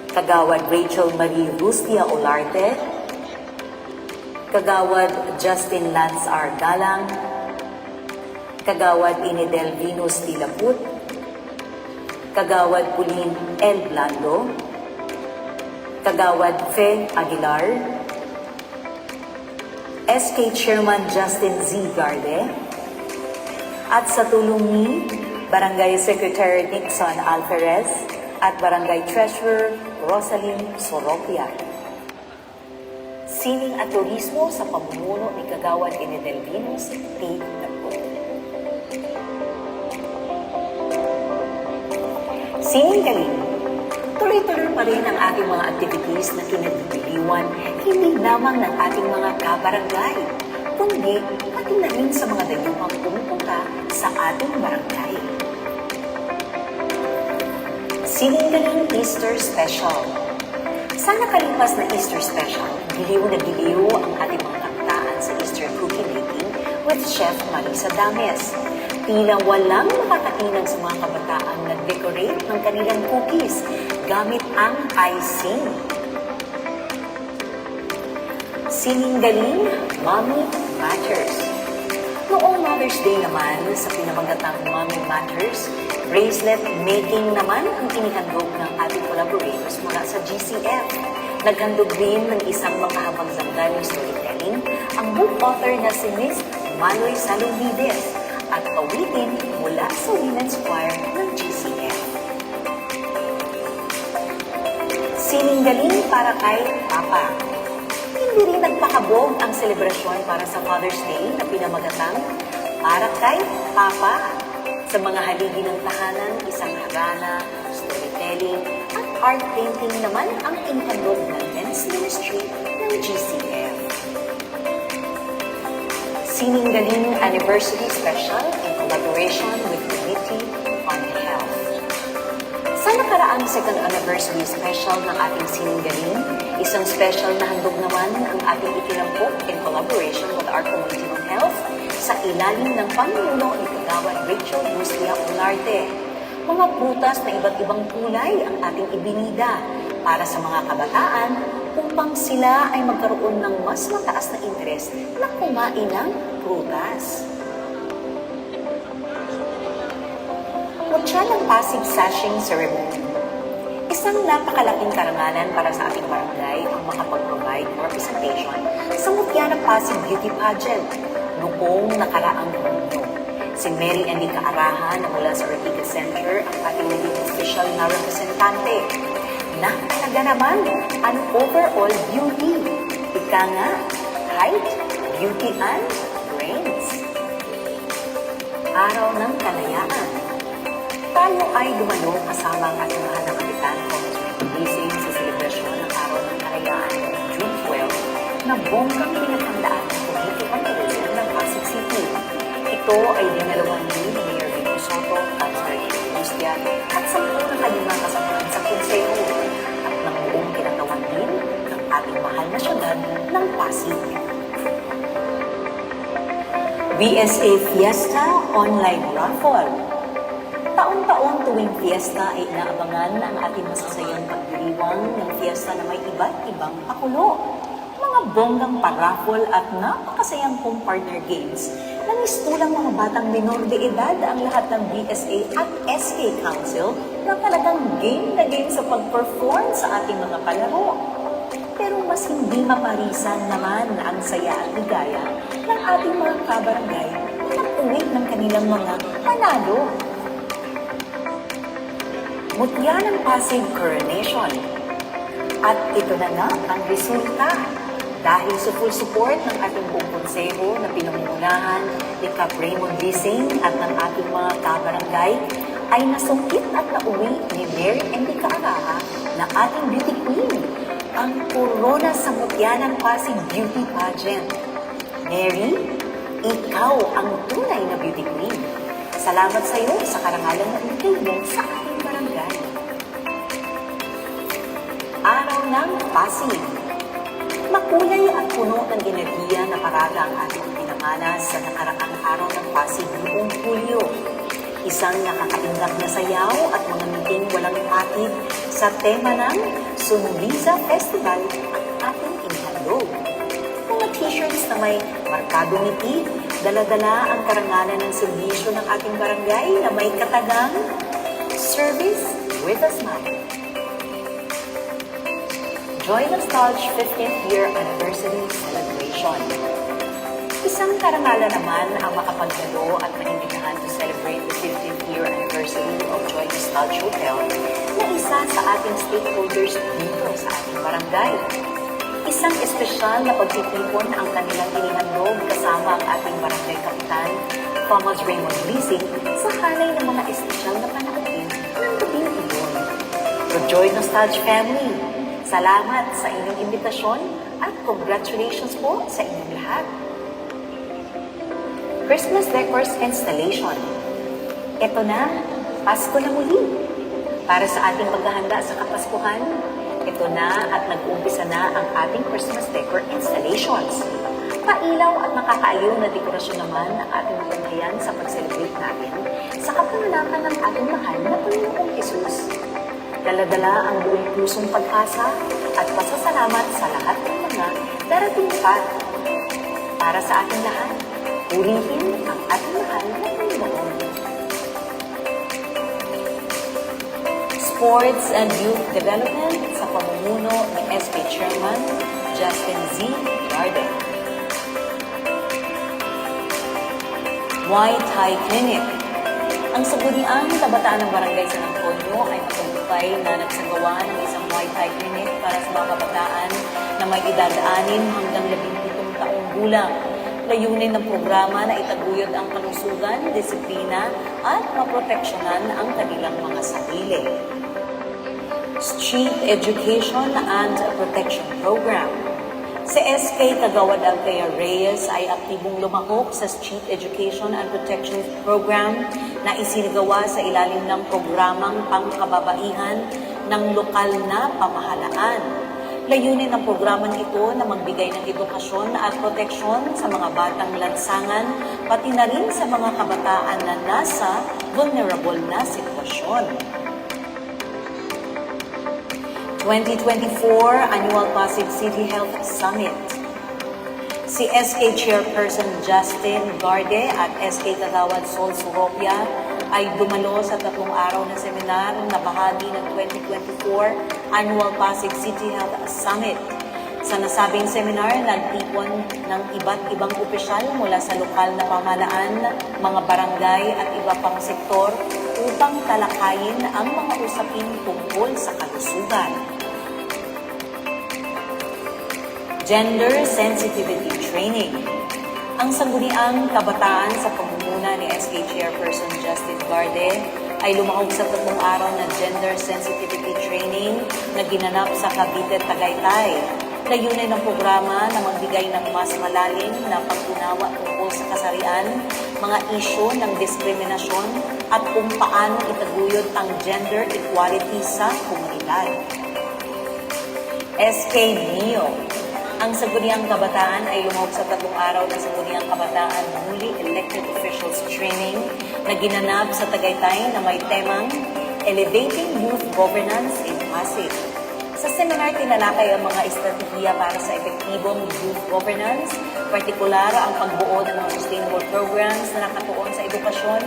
Kagawad Rachel Marie Rustia Olarte, Kagawad Justin Lance R. Galang, Kagawad Inedel Venus Tilaput, Kagawad Pauline L. Blando, Kagawad Fe Aguilar, SK Chairman Justin Z. Garde, at sa tulong ni Barangay Secretary Nixon Alferez at Barangay Treasurer Rosalyn Soropia. Sining at turismo sa pamumuno ni Kagawad Inedel Venus Tilaput. Sining galing. Tuloy-tuloy pa rin ang ating mga activities na kinagdiliwan hindi lamang ng ating mga kabarangay, kundi pati na rin sa mga dayuhang pumupunta sa ating barangay. Sininggaling Easter Special. Sa nakalipas na Easter Special, giliw na giliw ang ating mga kakitaan sa Easter cookie making with Chef Marisa Dames. Tila walang makakatinag sa mga kabataang nag-decorate ng kanilang cookies gamit ang icing. Sininggaling Mommy Matters. Noong Mother's Day naman, sa pinamagatang Mommy Matters, bracelet making naman ang inihandog ng ating collaborators mula sa GCF. Naghandog din ng isang makahabang zanggaling storytelling ang book author na si Miss Maloy Salubides at awitin mula sa Women's Choir ng GCF. Sininggaling para kay Papa. Hindi rin nagpakabog ang selebrasyon para sa Father's Day na pinamagatang para kay Papa. Sa mga haligi ng tahanan, isang harana, storytelling, at art painting naman ang inhandog ng Men's Ministry ng GCF. Sininggaling Anniversary Special in collaboration with Committee on Health. Sa nakaraang second anniversary special ng ating sininggaling, isang special na handog naman ang ating itinampok in collaboration with our Community on Health sa ilalim ng pamumuno ni Kagawad Rachel Buslia Olarte. Mga prutas na iba't ibang kulay ang ating ibinida para sa mga kabataan upang sila ay magkaroon ng mas mataas na interes na kumain ng prutas. Mutya ng Pasig Sashing Ceremony. Isang napakalaking karangalan para sa ating barangay ang makapag-provide ng representation sa Mutya ng Pasig Beauty Pageant noong nakaraang Hunyo. Si Mary Andy Kaarahan na mula sa Ortiga Center ang ating naging official na representante. Nakalaga naman ang overall beauty. Ika nga, height, beauty, and brains. Araw ng Kalayaan. Tayo ay dumalo kasama ang ating mahal na kapitan Congressman sa selebrasyon ng Araw ng Kalayaan noong June 12 na bonggang pinaghandaan ng political tourism ng Pasig City. Ito ay dinalawan din ni Mayor Vico Soto, Councilor Rachel Buslia at 10 na kanyang mga kasamahan sa konseho at ng buong kinatawan din ng ating mahal na syudad ng Pasig. BSA Fiesta Online Raffle. Taon-taon tuwing fiesta ay inaabangan ang ating masasayang pagdiriwang ng fiesta na may iba't ibang pakulo. Mga bonggang paraffle at napakasayang home partner games na mistulang mga batang minor de edad ang lahat ng BSA at SK Council na talagang game na game sa pag-perform sa ating mga palaro. Pero mas hindi maparisan naman ang saya at ligaya ng ating mga kabarangay na nag-uwi ng kanilang mga panalo. Mutya ng Pasig Coronation. At ito na nga ang resulta. Dahil sa full support ng ating buong konseho na pinangungunahan ni Cap Raymond Lising at ng ating mga kabarangay, ay nasungkit at nauwi ni Mary Andy Kaaraha na ating beauty queen, ang korona sa Mutya ng Pasig Beauty Pageant. Mary, ikaw ang tunay na beauty queen. Salamat sa iyo sa karangalan na ibigay mo sa ating barangay. Araw ng Pasig. Makulay at puno ng enerhiya na parada ang ating pinamalas sa nakaraang araw ng Pasig noong Hulyo. Isang nakakaindak na sayaw at mga meeting walang patid sa tema ng Sunrisa Festival ang ating inihandog. Mga t-shirts na may markadong ngiti, dala-dala ang karangalan ng serbisyo ng ating barangay na may katagang Service with a Smile. Joy Nostalgia 15th Year Anniversary Celebration. Isang karangalan naman ang makapagdalo at manimbitahan to celebrate the 15th year anniversary of Joy Nostalgia Hotel na isa sa ating stakeholders dito sa ating barangay. Isang espesyal na pagtitipon ang kanilang inihandog kasama ang ating barangay kapitan, Thomas Raymond Lising, sa hanay ng mga espesyal na panahon ng gabing iyon. To Joy Nostalgia family, salamat sa inyong imbitasyon at congratulations po sa inyong lahat. Christmas Decors Installation. Ito na, Pasko na muli. Para sa ating paghahanda sa Kapaskuhan, ito na at nag-umpisa na ang ating Christmas Decor Installations. Pailaw at nakakaaliw na dekorasyon naman ang ating matunghayan sa pag-celebrate natin sa kapanganakan ng ating mahal na Panginoong Hesus. Dala-dala ang buong pusong pag-asa at pasasalamat sa lahat ng mga darating pa. Para sa ating lahat, purihin ang ating mahal na Panginoon. Sports and Youth Development sa pamumuno ni SP Chairman Justin Z. Garden. Muay Thai Clinic. Ang Sangguniang Kabataan ng Barangay San Antonio ay matagumpay na nagsagawa ng isang Muay Thai Clinic para sa mga kabataan na may edad 6 hanggang 17 taong gulang. Layunin ng programa na itaguyod ang kalusugan, disiplina at maproteksyonan ang kanilang mga sarili. Street Education and Protection Program. Si SK Kagawad Althea Reyes ay aktibong lumahok sa Street Education and Protection Program na isinagawa sa ilalim ng programang pangkababaihan ng lokal na pamahalaan. Layunin ng programang ito na magbigay ng edukasyon at proteksyon sa mga batang lansangan, pati na rin sa mga kabataan na nasa vulnerable na sitwasyon. 2024 Annual Pasig City Health Summit. Si SK Chairperson Justin Garde at SK Kagawad Sol Suropia ay dumalo sa 3 araw na seminar na bahagi ng 2024 Annual Pasig City Health Summit. Sa nasabing seminar, nagtipon ng iba't ibang opisyal mula sa lokal na pamahalaan, mga barangay at iba pang sektor upang talakayin ang mga usapin tungkol sa kalusugan. Gender Sensitivity Training. Ang sangguniang kabataan sa pamumuno ni SK Chairperson Justin Garde ay lumahog sa 3 araw na Gender Sensitivity Training na ginanap sa Cavite, Tagaytay. Layunin ng programa na magbigay ng mas malalim na pag-unawa tungkol sa kasarian, mga isyu ng diskriminasyon at kung paano itaguyod ang gender equality sa komunidad. SK NEO. Ang Sangguniang Kabataan ay lumahog sa 3 araw na Sangguniang Kabataan Newly Elected Officials Training na ginanap sa Tagaytay na may temang Elevating Youth Governance in Pasig. Sa seminar, tinalakay ang mga estratehiya para sa epektibong youth governance, partikular ang pagbuo ng mga sustainable programs na nakatuon sa edukasyon,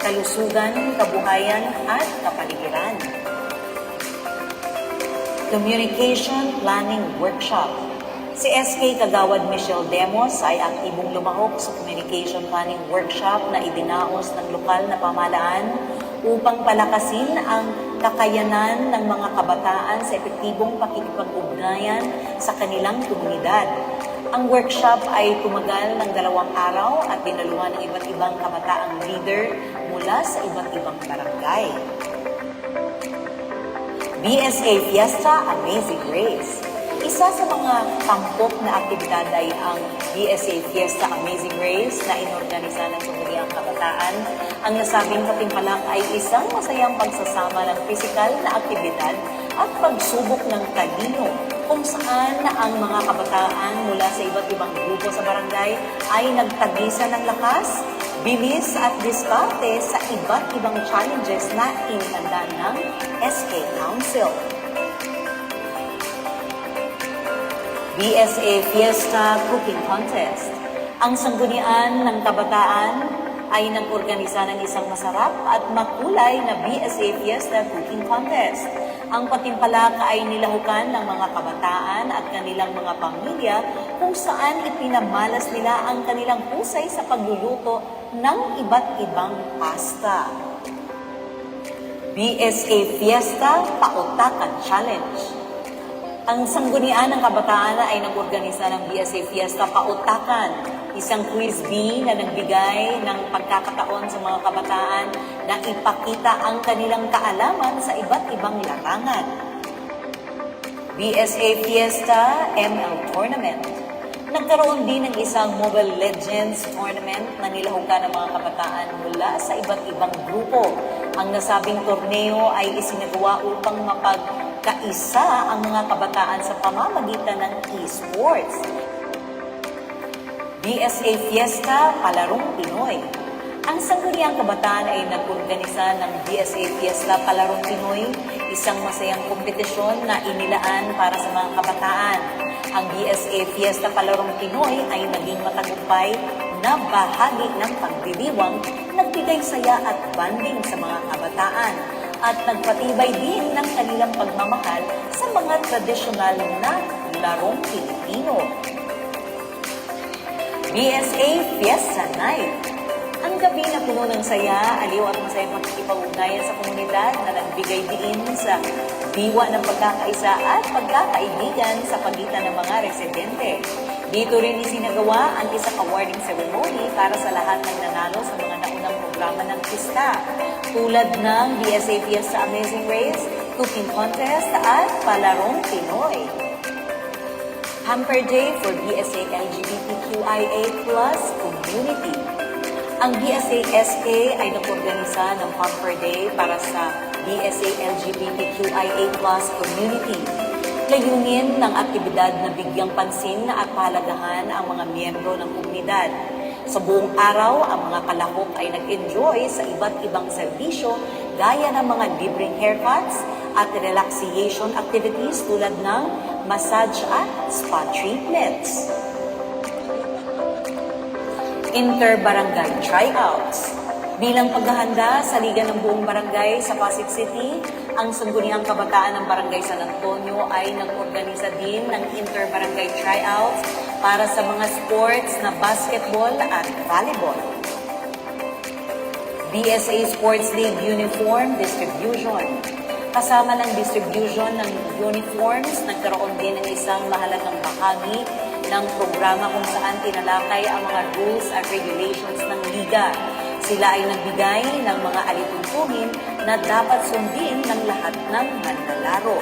kalusugan, kabuhayan at kapaligiran. Communication Planning Workshop. Si SK Kagawad Michelle Demos ay aktibong lumahok sa Communication Planning Workshop na idinaos ng lokal na pamahalaan upang palakasin ang kakayanan ng mga kabataan sa epektibong pakikipag-ugnayan sa kanilang komunidad. Ang workshop ay tumagal ng 2 araw at dinaluhan ng iba't ibang kabataang leader mula sa iba't ibang barangay. BSA Fiesta Amazing Grace. Isa sa mga tampok na aktibidad ay ang BSA Fiesta Amazing Grace na inorganisa ng Sangguniang Kabataan. Ang nasabing katimpalak ay isang masayang pagsasama ng pisikal na aktibidad at pagsubok ng talino kung saan ang mga kabataan mula sa iba't ibang grupo sa barangay ay nagtagisa ng lakas, bilis at diskarte sa iba't ibang challenges na inihanda ng SK Council. BSA Fiesta Cooking Contest. Ang sanggunian ng kabataan ay nag-organisa ng isang masarap at makulay na BSA Fiesta Cooking Contest. Ang patimpalak ay nilahukan ng mga kabataan at kanilang mga pamilya kung saan ipinamalas nila ang kanilang husay sa pagluluto ng iba't ibang pasta. BSA Fiesta Pautakan Challenge. Ang sanggunian ng kabataan ay nag-organisa ng BSA Fiesta Pautakan, isang quiz bee na nagbigay ng pagkakataon sa mga kabataan na ipakita ang kanilang kaalaman sa iba't ibang larangan. BSA Fiesta ML Tournament. Nagkaroon din ng isang Mobile Legends Tournament na nilahukan ng mga kabataan mula sa iba't ibang grupo. Ang nasabing torneo ay isinagawa upang mapagkaisa ang mga kabataan sa pamamagitan ng e-sports. BSA Fiesta Palarong Pinoy. Ang Sangguniang Kabataan ay nag-organisa ng BSA Fiesta Palarong Pinoy, isang masayang kompetisyon na inilaan para sa mga kabataan. Ang BSA Fiesta Palarong Pinoy ay naging matagumpay na bahagi ng pagdiriwang, nagbigay saya at banding sa mga kabataan at nagpatibay din ng kanilang pagmamahal sa mga tradisyonal na larong Pilipino. BSA Fiesta Night. Ang gabi na puno ng saya, aliw at masayang makikipag-ugnayan sa komunidad na nagbigay diin sa diwa ng pagkakaisa at pagkakaibigan sa pagitan ng mga residente. Dito rin isinagawa ang isang awarding ceremony para sa lahat ng nanalo sa mga naunang programa ng pista, tulad ng BSA Fiesta Amazing Race, Cooking Contest at Palarong Pinoy. Hamper Day for BSA LGBTQIA+ community. Ang BSA SK ay nag-organisa ng Hamper Day para sa BSA LGBTQIA+ community. Layunin ng aktibidad na bigyang pansin at pahalagahan ang mga miyembro ng komunidad. Sa buong araw, ang mga kalahok ay nag-enjoy sa iba't ibang serbisyo gaya ng mga libreng haircuts at relaxation activities tulad ng massage at spa treatments. Inter-barangay tryouts. Bilang paghahanda sa Liga ng Buong Barangay sa Pasig City, ang Sangguniang Kabataan ng Barangay San Antonio ay nag-organisa din ng inter-barangay tryouts para sa mga sports na basketball at volleyball. BSA Sports League Uniform Distribution. Kasama ng distribution ng uniforms, nagkaroon din ng isang mahalagang bahagi ng programa kung saan tinalakay ang mga rules at regulations ng Liga. Sila ay nagbigay ng mga alituntunin na dapat sundin ng lahat ng manlalaro.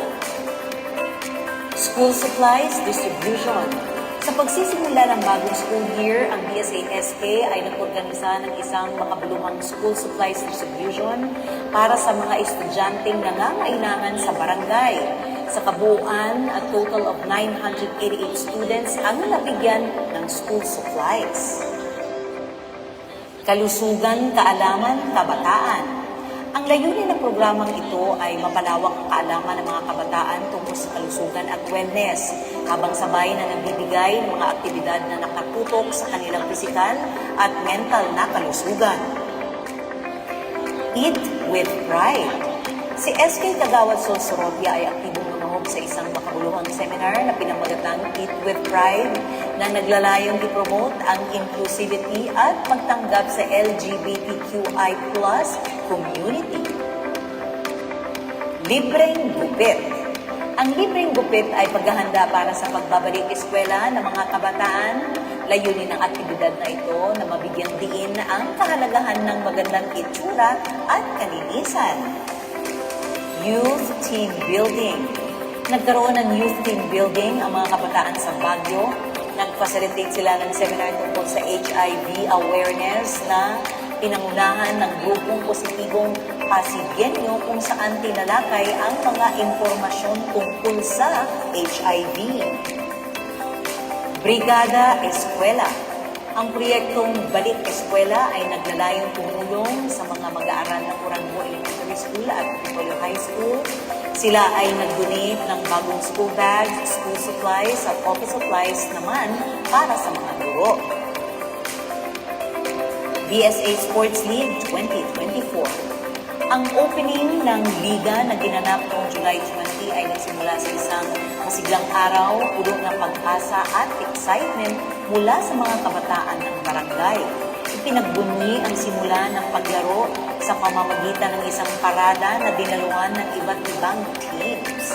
School Supplies Distribution. Sa pagsisimula ng bagong school year, ang BSA-SK ay nag-organisa ng isang makabuluhang school supplies distribution para sa mga estudyanteng nangangailangan sa barangay. Sa kabuuan, a total of 988 students ang nabigyan ng school supplies. Kalusugan, kaalaman, kabataan. Ang layunin ng programang ito ay mapalawak ang kaalaman ng mga kabataan tungkol sa kalusugan at wellness, habang sabay na nagbibigay ng mga aktibidad na nakatutok sa kanilang pisikal at mental na kalusugan. Eat with Pride. Si SK Kagawad Solsorotia ay aktibong lumahog sa isang makabuluhang seminar na pinamagatang Eat with Pride na naglalayong i-promote ang inclusivity at pagtanggap sa LGBTQI+ community. Libreng gupit. Ang libreng gupit ay paghahanda para sa pagbabalik eskwela ng mga kabataan. Layunin ng aktibidad na ito na mabigyang diin ang kahalagahan ng magandang itsura at kalinisan. Youth Team Building. Nagkaroon ng Youth Team Building ang mga kabataan sa Baguio. Nag-facilitate sila ng seminar tungkol sa HIV awareness na pinangunahan ng grupong positibong Pasigyenyo kung saan tinalakay ang mga impormasyon tungkol sa HIV. Brigada Eskwela. Ang proyektong Balik Eskwela ay naglalayong tumulong sa mga mag-aaral ng Orango Elementary School at Pipolo High School. Sila ay nag-donate ng bagong school bags, school supplies at office supplies naman para sa mga guro. BSA Sports League 2024. Ang opening ng liga na ginanap noong July 20 ay nagsimula sa isang masiglang araw, puno ng pag-asa at excitement mula sa mga kabataan ng barangay. Ipinagbunyi ang simula ng paglaro sa pamamagitan ng isang parada na dinaluhan ng iba't ibang teams.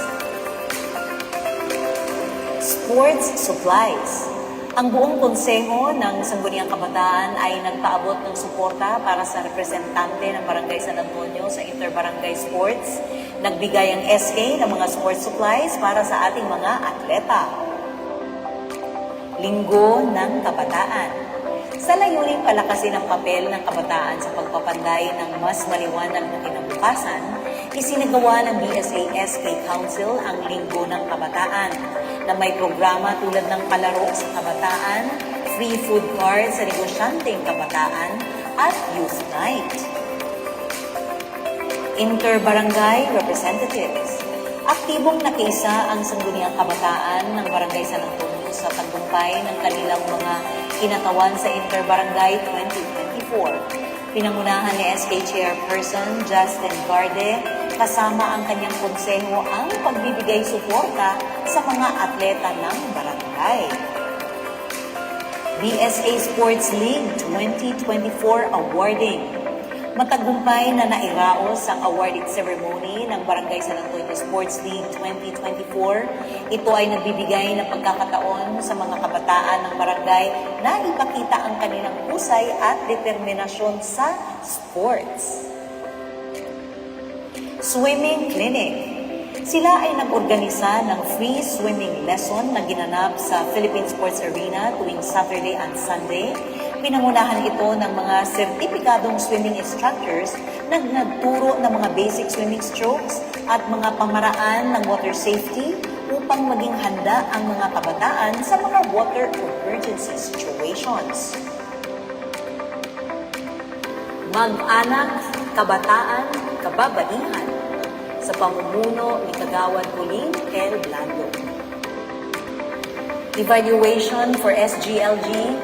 Sports Supplies. Ang buong konseho ng Sangguniang Kabataan ay nagpaabot ng suporta para sa representante ng Barangay San Antonio sa Interbarangay Sports. Nagbigay ang SK ng mga sports supplies para sa ating mga atleta. Linggo ng Kabataan. Sa layuning palakasin ang papel ng kabataan sa pagpapanday ng mas maliwanag na kinabukasan, isinagawa ng BSA-SK Council ang Linggo ng Kabataan na may programa tulad ng palaro sa kabataan, free food cards sa negosyanteng kabataan, at youth night. Inter-barangay representatives. Aktibong nakiisa ang Sangguniang Kabataan ng Barangay San Antonio sa tagumpay ng kanilang mga kinatawan sa Inter-barangay 2024. Pinangunahan ni SK Chairperson Justin Garde kasama ang kanyang konseho ang pagbibigay suporta sa mga atleta ng barangay. BSA Sports League 2024 Awarding. Matagumpay na nairaos ang awarding ceremony ng Barangay San Antonio Sports League 2024. Ito ay nagbibigay ng pagkakataon sa mga kabataan ng barangay na ipakita ang kanilang husay at determinasyon sa sports. Swimming Clinic. Sila ay nag-organisa ng free swimming lesson na ginanap sa Philippine Sports Arena tuwing Saturday and Sunday. Pinangunahan ito ng mga sertipikadong swimming instructors na nagturo ng mga basic swimming strokes at mga pamaraan ng water safety upang maging handa ang mga kabataan sa mga water emergency situations. Mag-anak, kabataan, kababaihan sa pamumuno ni Kagawad Pauline L. Blando. Evaluation for SGLG.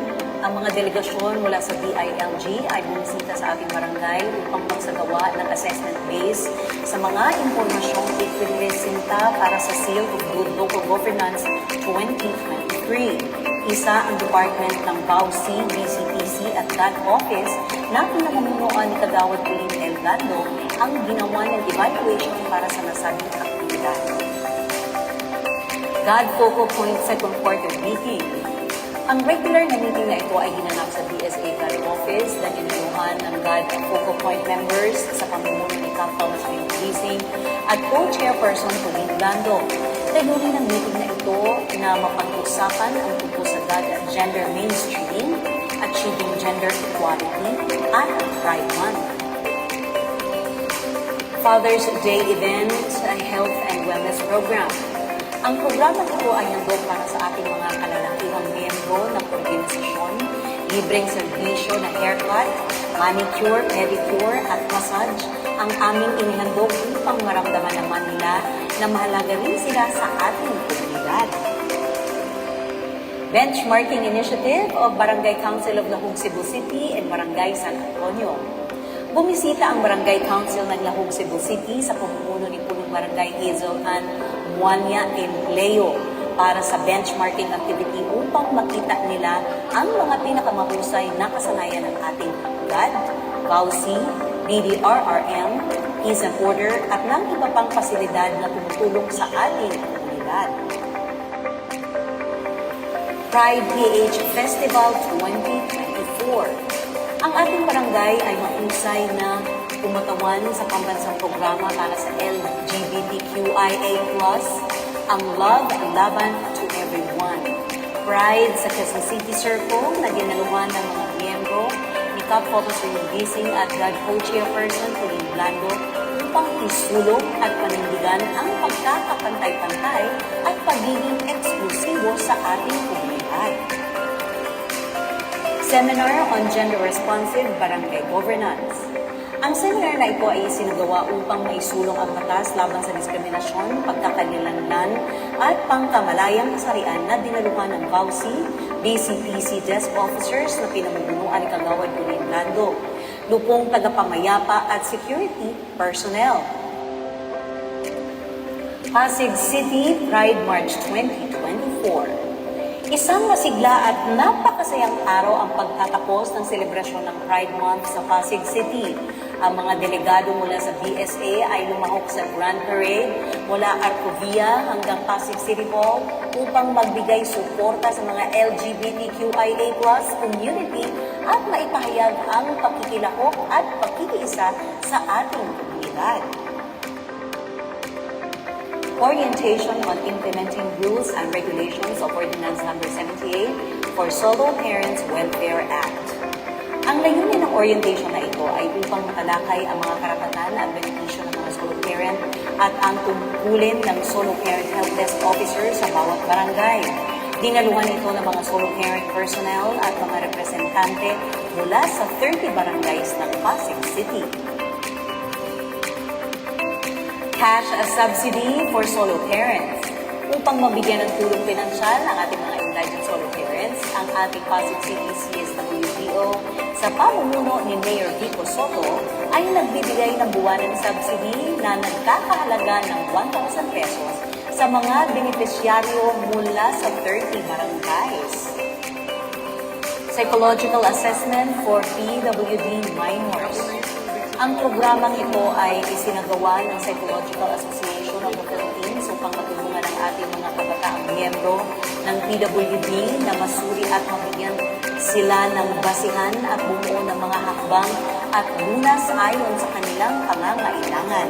Ang mga delegasyon mula sa DILG ay bumisita sa ating barangay upang magsagawa ng assessment base sa mga impormasyong ipipresinta para sa Seal of Good Local Governance 2023. Isa ang department ng BAUC, BCPC at GAD Office na pinamumunuan ni Kagawad Pauline L. Blando ang ginawa ng evaluation para sa nasabing aktibidad. GAD Focal Point Second Quarter Meeting. Ang regular na meeting na ito ay ginanap sa DSA GAD Office na ginunuhan ng GAD Focal Point members sa pamumuno ni Cap Thomas Gising at Co-Chairperson Pauline Blando. Layunin ng meeting na ito na mapag-usapan ang tungkol sa GAD gender mainstream, achieving gender equality, at Pride Month. Father's Day event, health and wellness program. Ang programa ito ay handog para sa ating mga kalalakihang miyembro ng organisasyon, libreng serbisyo na haircut, manicure, pedicure at massage ang aming inihandog upang maramdaman naman nila na mahalaga rin sila sa ating komunidad. Benchmarking Initiative of Barangay Council of Lahug Cebu City and Barangay San Antonio. Bumisita ang Barangay Council ng Lahug Cebu City sa pamumuno ni Punong Barangay Hazel Ann Muanya Empleo para sa benchmarking activity upang makita nila ang mga pinakamahusay na kasanayan ng ating GAD, BAUC, DDRRM, Peace and Order at ng iba pang pasilidad na tumutulong sa ating komunidad. Pride PH Festival 2024. Ang ating barangay ay mahusay na tumatawan sa pambansang programa para sa LGBTQIA+, ang Love and Laban to Everyone. Pride sa Quezon City Circle na ginaluhan ng mga miyembro ni Cap Thomas Gising at GAD Co-Chairperson Pauline Blando upang isulong at panindigan ang pagkakapantay-pantay at pagiging eksklusibo sa ating komunidad. Seminar on Gender-Responsive Barangay Governance. Ang seminar na ito ay isinagawa upang maisulong ang batas laban sa diskriminasyon, pagkakanilanlan at pangkamalayang kasarian na dinaluhan ng BAUC, BCPC desk officers na pinamumunuan ni Kagawad Pauline Blando, lupong tagapamayapa at security personnel. Pasig City Pride March 2024. Isang masigla at napakasayang araw ang pagtatapos ng selebrasyon ng Pride Month sa Pasig City. Ang mga delegado mula sa BSA ay lumahok sa Grand Parade mula Arcovia hanggang Pasig City Hall upang magbigay suporta sa mga LGBTQIA+ community at maipahayag ang pakikilahok at pakikiisa sa ating komunidad. Orientation on Implementing Rules and Regulations of Ordinance No. 78 for Solo Parents Welfare Act. Ang layunin ng orientation na ito ay upang matalakay ang mga karapatan at benepisyo ng mga solo parent at ang tungkulin ng solo parent help desk officer sa bawat barangay. Dinaluhan ito ng mga solo parent personnel at mga representante mula sa 30 barangays ng Pasig City. Cash subsidy for solo parents. Upang mabigyan ng tulong pinansyal ang ating mga indigent solo parents, ang ating Pasig City CSWDO sa pamumuno ni Mayor Vico Soto ay nagbibigay ng buwanan subsidy na nagkakahalaga ng 1,000 pesos sa mga benepisyaryo mula sa 30 barangays. Psychological assessment for PWD minors. Ang programang ito ay isinagawa ng Psychological Association of the Philippines upang matulungan ang ating mga kabataang miyembro ng PWD na masuri at mabigyan sila ng basihan at bumuo ng mga hakbang at lunas ayon sa kanilang pangangailangan.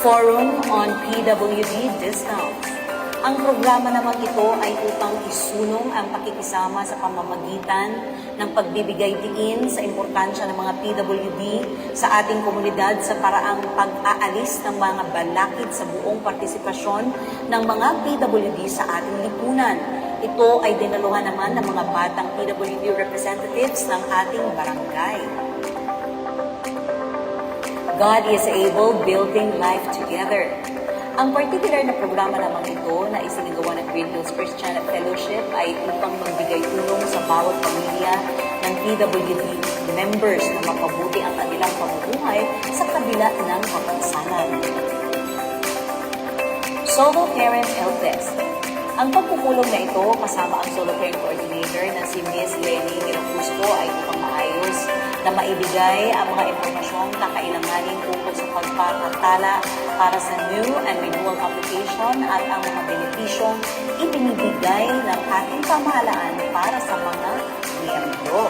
Forum on PWD Discounts. Ang programa namang ito ay upang isulong ang pakikisama sa pamamagitan ng pagbibigay diin sa importansya ng mga PWD sa ating komunidad sa paraang pag-aalis ng mga balakid sa buong partisipasyon ng mga PWD sa ating lipunan. Ito ay dinaluhan naman ng mga batang PWD representatives ng ating barangay. God is able, building life together. Ang particular na programa namang ito na isinagawa ng Green Hills Christian Fellowship ay upang magbigay tulong sa bawat pamilya ng PWD members na mapabuti ang kanilang pamumuhay sa kabila ng kapansanan. Solo Parent Help Desk. Ang pagpupulong na ito kasama ang Solo Parent Coordinator na si Ms. Lenny Miracusco ay upang maayos na maibigay ang mga impormasyong kakailanganin tungkol sa pagpapatala para sa new and renewal application at ang mga benepisyong ibinibigay ng ating pamahalaan para sa mga miyembro.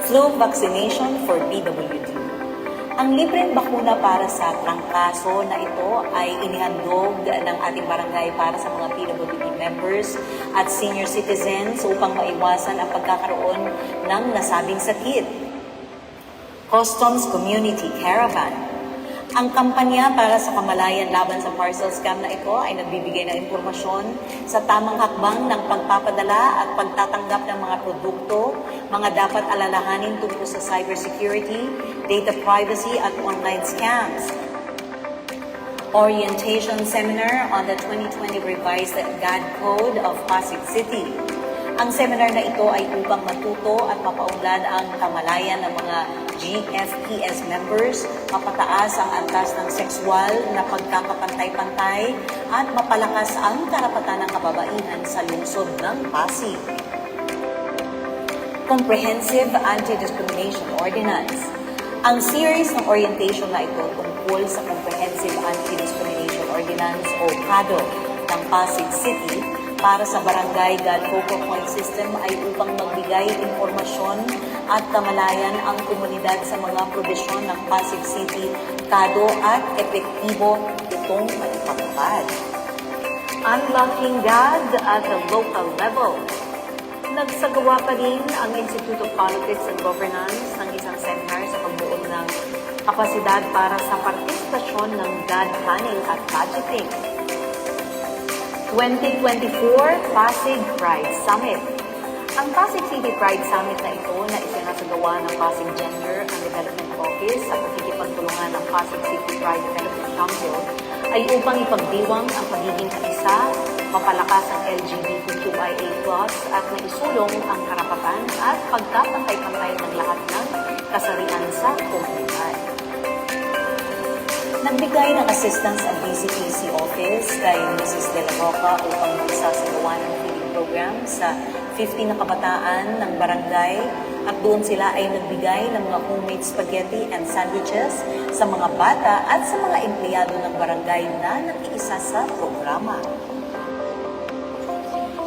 Flu vaccination for PWD. Ang libreng bakuna para sa trangkaso na ito ay inihandog ng ating barangay para sa mga PWD members at senior citizens upang maiwasan ang pagkakaroon ng nasabing sakit. Customs Community Caravan. Ang kampanya para sa kamalayan laban sa parcel scam na ito ay nagbibigay ng impormasyon sa tamang hakbang ng pagpapadala at pagtatanggap ng mga produkto, mga dapat alalahanin tungkol sa cybersecurity, data privacy at online scams. Orientation Seminar on the 2020 Revised GAD Code of Pasig City. Ang seminar na ito ay upang matuto at mapaunlad ang kamalayan ng mga GFPS members, mapataas ang antas ng sexual na pagkakapantay-pantay at mapalakas ang karapatan ng kababaihan sa lungsod ng Pasig. Comprehensive Anti-Discrimination Ordinance. Ang series ng orientation na ito tungkol sa Comprehensive Anti-Discrimination Ordinance o CADO ng Pasig City para sa Barangay God Focal Point System ay upang magbigay informasyon at kamalayan ang komunidad sa mga probisyon ng Pasig City, CADO at epektibo itong matipagpad. Unlocking God at the local level. Nagsagawa pa din ang Institute of Politics and Governance ng isang seminar sa pagbuo ng kapasidad para sa partisipasyon ng God planning at budgeting. 2024 Pasig Pride Summit. Ang Pasig City Pride Summit na ito na isinasagawa ng Pasig Gender and Development Office sa pakikipagtulungan ng Pasig City Pride Development Council ay upang ipagdiwang ang pagiging kaisa, mapalakas ang LGBTQIA+ at maisulong ang karapatan at pagkapantay-pantay ng lahat ng kasarian sa komunidad. Nagbigay ng assistance ang BCPC office kay Mrs. De La Roca upang magsasagawa ng feeding program sa 50 na kabataan ng barangay at doon sila ay nagbigay ng mga homemade spaghetti and sandwiches sa mga bata at sa mga empleyado ng barangay na nakiisa sa programa.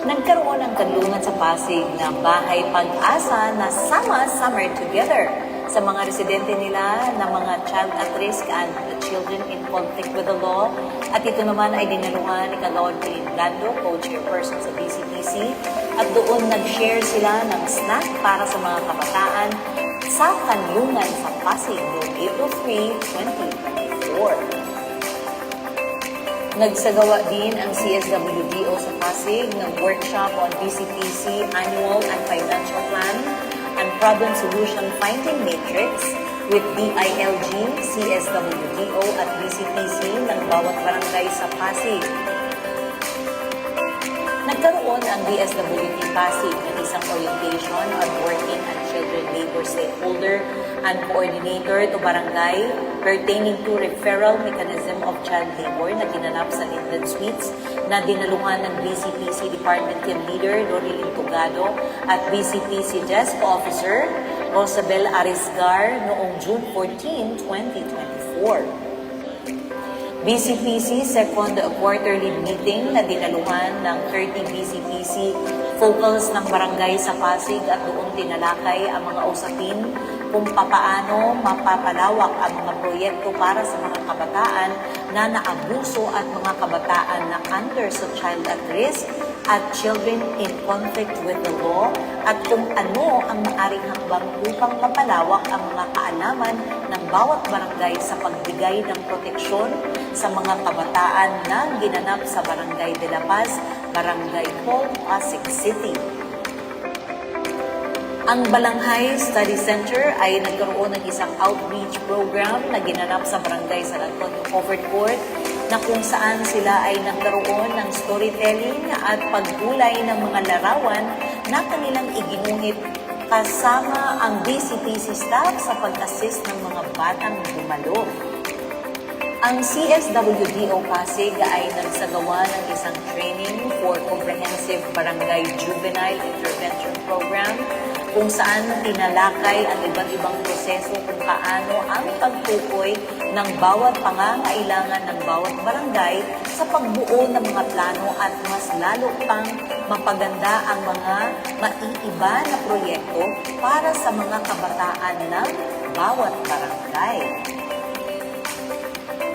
Nagkaroon ng kanlungan sa Pasig na Bahay Pag-asa na Sama Summer Together sa mga residente nila na mga child at risk and children in conflict with the law. At ito naman ay dinaluhan ni Kalord Blando, co-chairperson sa BCPC. At doon nag-share sila ng snack para sa mga kabataan sa kanlungan sa Pasig noong April 3, 2024. Nagsagawa din ang CSWDO sa Pasig ng workshop on BCPC Annual and Financial Plan and Problem Solution Finding Matrix with DILG, CSWDO at BCPC ng bawat barangay sa Pasig. Nagkaroon ang DSWD Pasig ng isang orientation on working and children labor stakeholder and coordinator to barangay pertaining to referral mechanism of child labor na ginanap sa Linden Suites na dinaluhan ng BCPC Department Team Leader Lorilyn Tugado at BCPC Desk Officer Rosabel Arisgar noong June 14, 2024. BCPC second quarterly meeting na dinaluhan ng 30 BCPC focals ng barangay sa Pasig at doon tinalakay ang mga usapin kung papaano mapapalawak ang mga proyekto para sa mga kabataan na naabuso at mga kabataan na under sa child at risk at children in conflict with the law at kung ano ang maaring hakbang upang mapalawak ang mga kaalaman ng bawat barangay sa pagbigay ng proteksyon sa mga kabataan na ginanap sa Barangay de la Paz, Barangay Hall, Pasig City. Ang Balanghay Study Center ay nagkaroon ng isang outreach program na ginanap sa Barangay San Antonio Covered Court na kung saan sila ay nagkaroon ng storytelling at paggulay ng mga larawan na kanilang iginuhit kasama ang BCPC staff sa pag-assist ng mga batang dumalo. Ang CSWDO Pasig ay nagsagawa ng isang training for Comprehensive Barangay Juvenile Intervention Program kung saan tinalakay ang iba't ibang proseso kung paano ang pagtukoy ng bawat pangangailangan ng bawat barangay sa pagbuo ng mga plano at mas lalo pang mapaganda ang mga maiiba na proyekto para sa mga kabataan ng bawat barangay.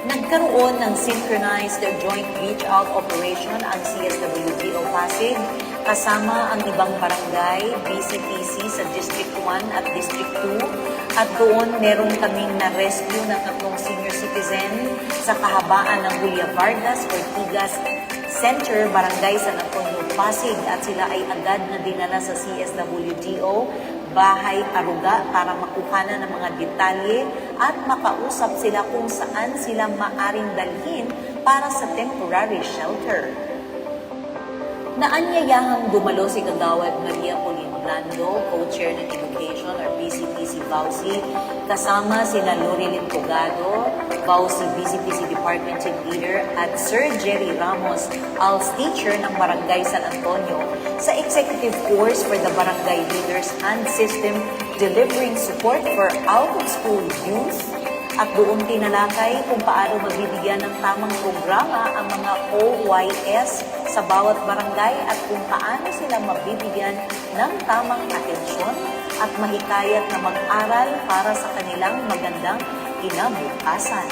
Nagkaroon ng synchronized joint reach-out operation ang CSWDO Pasig kasama ang ibang barangay, BCPC sa District 1 at District 2 at doon meron kaming na-rescue ng 3 senior citizen sa kahabaan ng Julia Vargas Ortigas Center, Barangay San Antonio, Pasig at sila ay agad na dinala sa CSWDO Bahay Aruga para makuhanan ng mga detalye at makausap sila kung saan sila maaring dalhin para sa temporary shelter. Naanyayahang dumalo si Kagawad Maria Pauline Blando, Co-Chair ng Education or BCPC Bausi, kasama sina Lorilyn Togado, Bausi BCPC Department Team Leader at Sir Jerry Ramos, ALS Teacher ng Barangay San Antonio, sa Executive Course for the Barangay Leaders and System delivering support for out-of-school youth at doon tinalakay kung paano mabibigyan ng tamang programa ang mga OYS sa bawat barangay at kung paano sila mabibigyan ng tamang atensyon at mahikayat na mag-aral para sa kanilang magandang kinabukasan.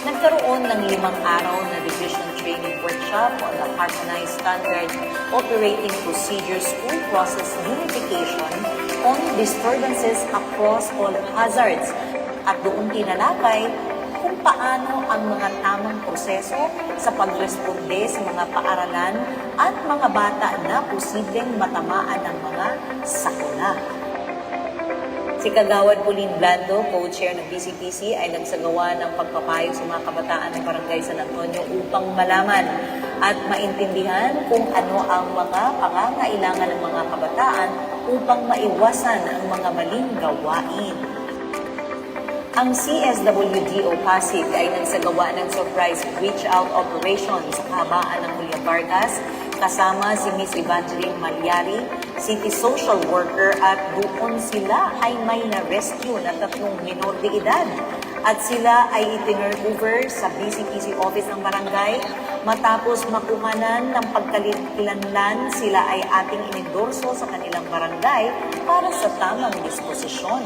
Nagkaroon ng 5 araw na division training workshop on the Harmonized Standard Operating Procedure School Process Unification on Disturbances Across All Hazards at doon tinalakay kung paano ang mga tamang proseso sa pagresponde sa mga paaralan at mga bata na posibleng matamaan ng mga sakuna. Si Kagawad Pauline Blando, Co-Chair ng BCPC, ay nagsagawa ng pagpapayo sa mga kabataan ng Barangay San Antonio upang malaman at maintindihan kung ano ang mga pangangailangan ng mga kabataan upang maiwasan ang mga maling gawain. Ang CSWDO Pasig ay nagsagawa ng surprise reach-out operation sa kahabaan ng Julia Vargas kasama si Miss Evangeline Malyari, City Social Worker at doon sila ay may na-rescue na 3 minor de edad at sila ay itinurnover sa BCPC office ng barangay matapos makuhanan ng pagkalilanlan sila ay ating inendorso sa kanilang barangay para sa tamang disposisyon.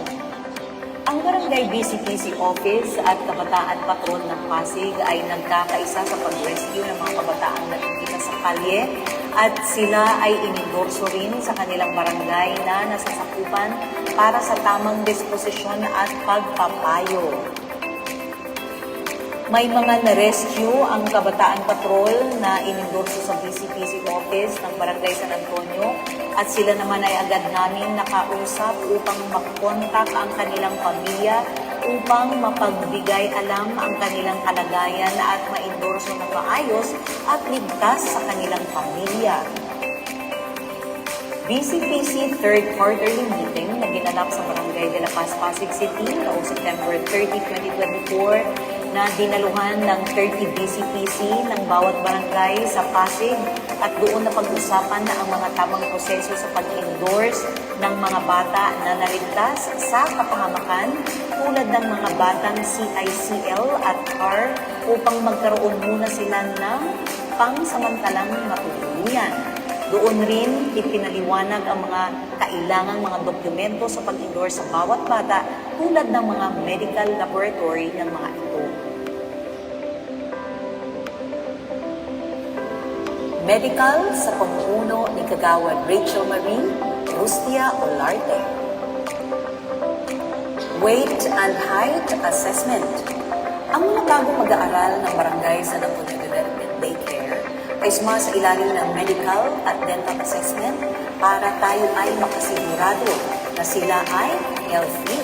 Ang Barangay BCPC Office at Kabataan Patrol ng Pasig ay nagkakaisa sa pag-rescue ng mga kabataang nakikita sa kalye at sila ay inendorso rin sa kanilang barangay na nasasakupan para sa tamang disposisyon at pagpapayo. May mga na-rescue ang Kabataan Patrol na inendorso sa BCPC Office ng Barangay San Antonio at sila naman ay agad namin nakausap upang makontak ang kanilang pamilya upang mapagbigay alam ang kanilang kalagayan at maendorso na maayos at ligtas sa kanilang pamilya. BCPC Third Quarterly Meeting na ginanap sa Barangay de la Paz, Pasig City noong September 30, 2024 na dinaluhan ng 30 BCPC ng bawat barangay sa Pasig at doon na pag-usapan na ang mga tamang proseso sa pag-endorse ng mga bata na naligtas sa kapahamakan tulad ng mga batang CICL at CAR upang magkaroon muna sila ng pangsamantalang matutuluyan. Doon rin ipinaliwanag ang mga kailangang mga dokumento sa pag-endorse sa bawat bata tulad ng mga medical laboratory ng mga ito. Medical sa pamumuno ni Kagawad Rachel Marie Rustia Olarte. Weight and Height Assessment. Ang mga bagong mag-aaral ng Barangay San Antonio Development Daycare ay sumasa ilalim ng medical at dental assessment para tayo ay makasigurado na sila ay healthy.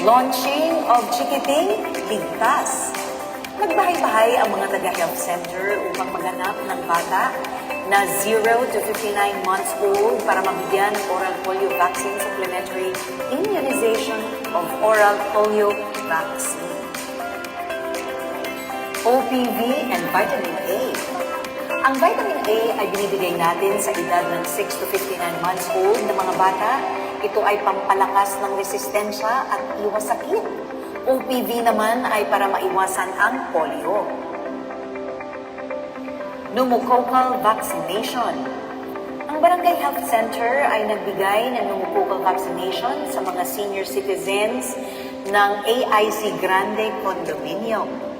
Launching of Chikiting Ligtas. Nagbahay-bahay ang mga taga-health center upang maghanap ng bata na 0 to 59 months old para mabigyan ng oral polio vaccine supplementary immunization of oral polio vaccine. OPV and vitamin A. Ang vitamin A ay binibigay natin sa edad ng 6 to 59 months old na mga bata. Ito ay pampalakas ng resistensya at iwas sakit. OPV naman ay para maiwasan ang polio. Pneumococcal vaccination. Ang Barangay Health Center ay nagbigay ng pneumococcal vaccination sa mga senior citizens ng AIC Grande Condominium.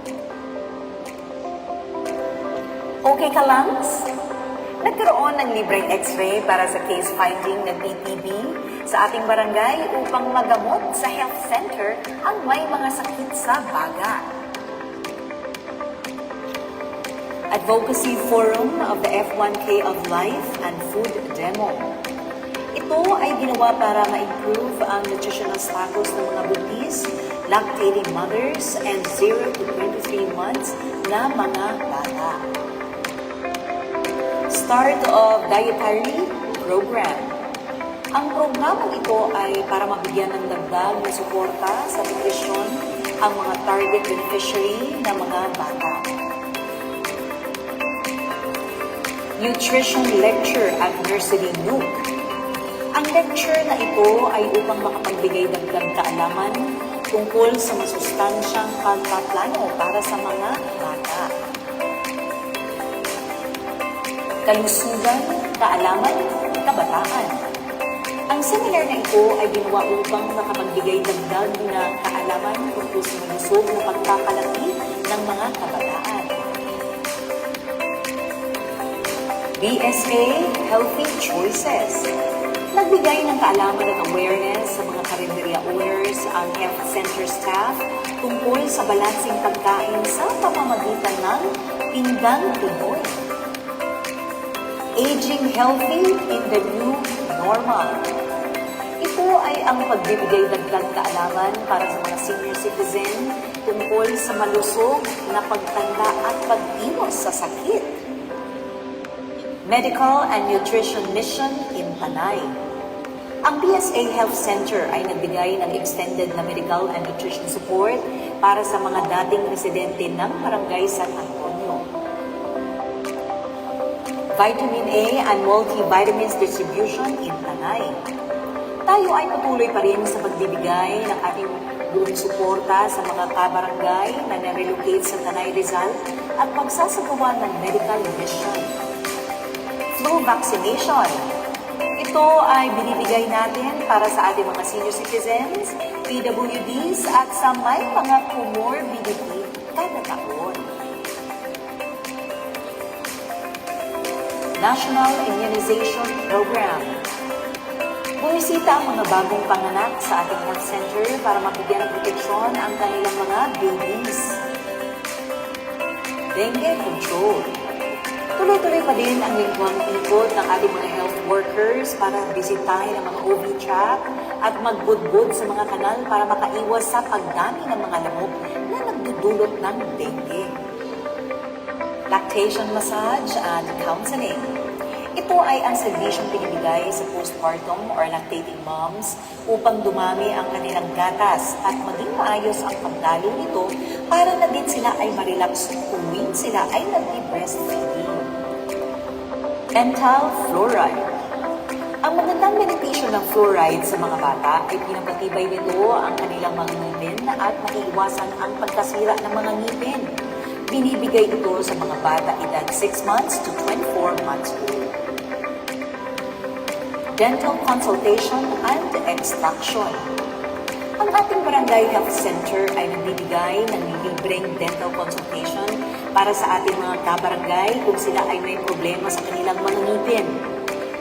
Okay ka, Lance? Nagkaroon ng libreng x-ray para sa case finding ng PTB sa ating barangay upang magamot sa health center ang may mga sakit sa baga. Advocacy Forum of the F1K of Life and Food Demo. Ito ay ginawa para ma-improve ang nutritional status ng mga buntis, lactating mothers, and 0 to 23 months na mga bata. Start of Dietary Program. Ang programang ito ay para mabigyan ng dagdag na suporta sa nutrisyon ang mga target beneficiary na mga bata. Nutrition Lecture at Nursery Nook. Ang lecture na ito ay upang makapagbigay dagdag kaalaman tungkol sa masustansyang pagpaplano para sa mga bata. Kalusugan, kaalaman, kabataan. Ang seminar na ito ay ginawa upang makapagbigay dagdag na kaalaman tungkol sa malusog na pagpapalaki ng mga kabataan. BSA Healthy Choices. Nagbigay ng kaalaman at awareness sa mga karinderya owners ang health center staff tungkol sa balansing pagkain sa pamamagitan ng Pinggang Pinoy. Aging Healthy in the New Normal. Ito ay ang pagbibigay dagdag kaalaman para sa mga senior citizen tungkol sa malusog na pagtanda at pag-iwas sa sakit. Medical and Nutrition Mission in Panay. Ang BSA Health Center ay nagbigay ng extended na medical and nutrition support para sa mga dating residente ng Barangay San Antonio. Vitamin A and multivitamins distribution in Panay. Tayo ay patuloy pa rin sa pagbibigay ng ating buong suporta sa mga kabarangay na na-relocate sa Tanay Rizal at magsasagawa ng medical mission. Flu vaccination. Ito ay binibigay natin para sa ating mga senior citizens, PWDs at sa may mga comorbidity kada taon. National Immunization Program. Bumisita ang mga bagong panganak sa ating health center para mabigyan ng proteksyon ang kanilang mga babies. Dengue control. Tuloy-tuloy pa din ang lingwang ikot ng ating mga health workers para bisitahin ang mga OB track at magbudbud sa mga kanal para makaiwas sa pagdami ng mga lamok na nagdudulot ng dengue. Lactation massage and counseling. Ito ay ang serbisyong binibigay sa postpartum or lactating moms upang dumami ang kanilang gatas at maging maayos ang pagdalo nito para na din sila ay marelax tuwing sila ay nag-breastfeeding. Dental fluoride. Ang magandang benepisyo ng fluoride sa mga bata ay pinapatibay nito ang kanilang mga ngipin at maiiwasan ang pagkasira ng mga ngipin. Binibigay ito sa mga bata edad 6 months to 24 months old. Dental consultation and extraction. Ang ating Barangay Health Center ay nagbibigay ng libreng dental consultation para sa ating mga kabarangay kung sila ay may problema sa kanilang mga ngipin.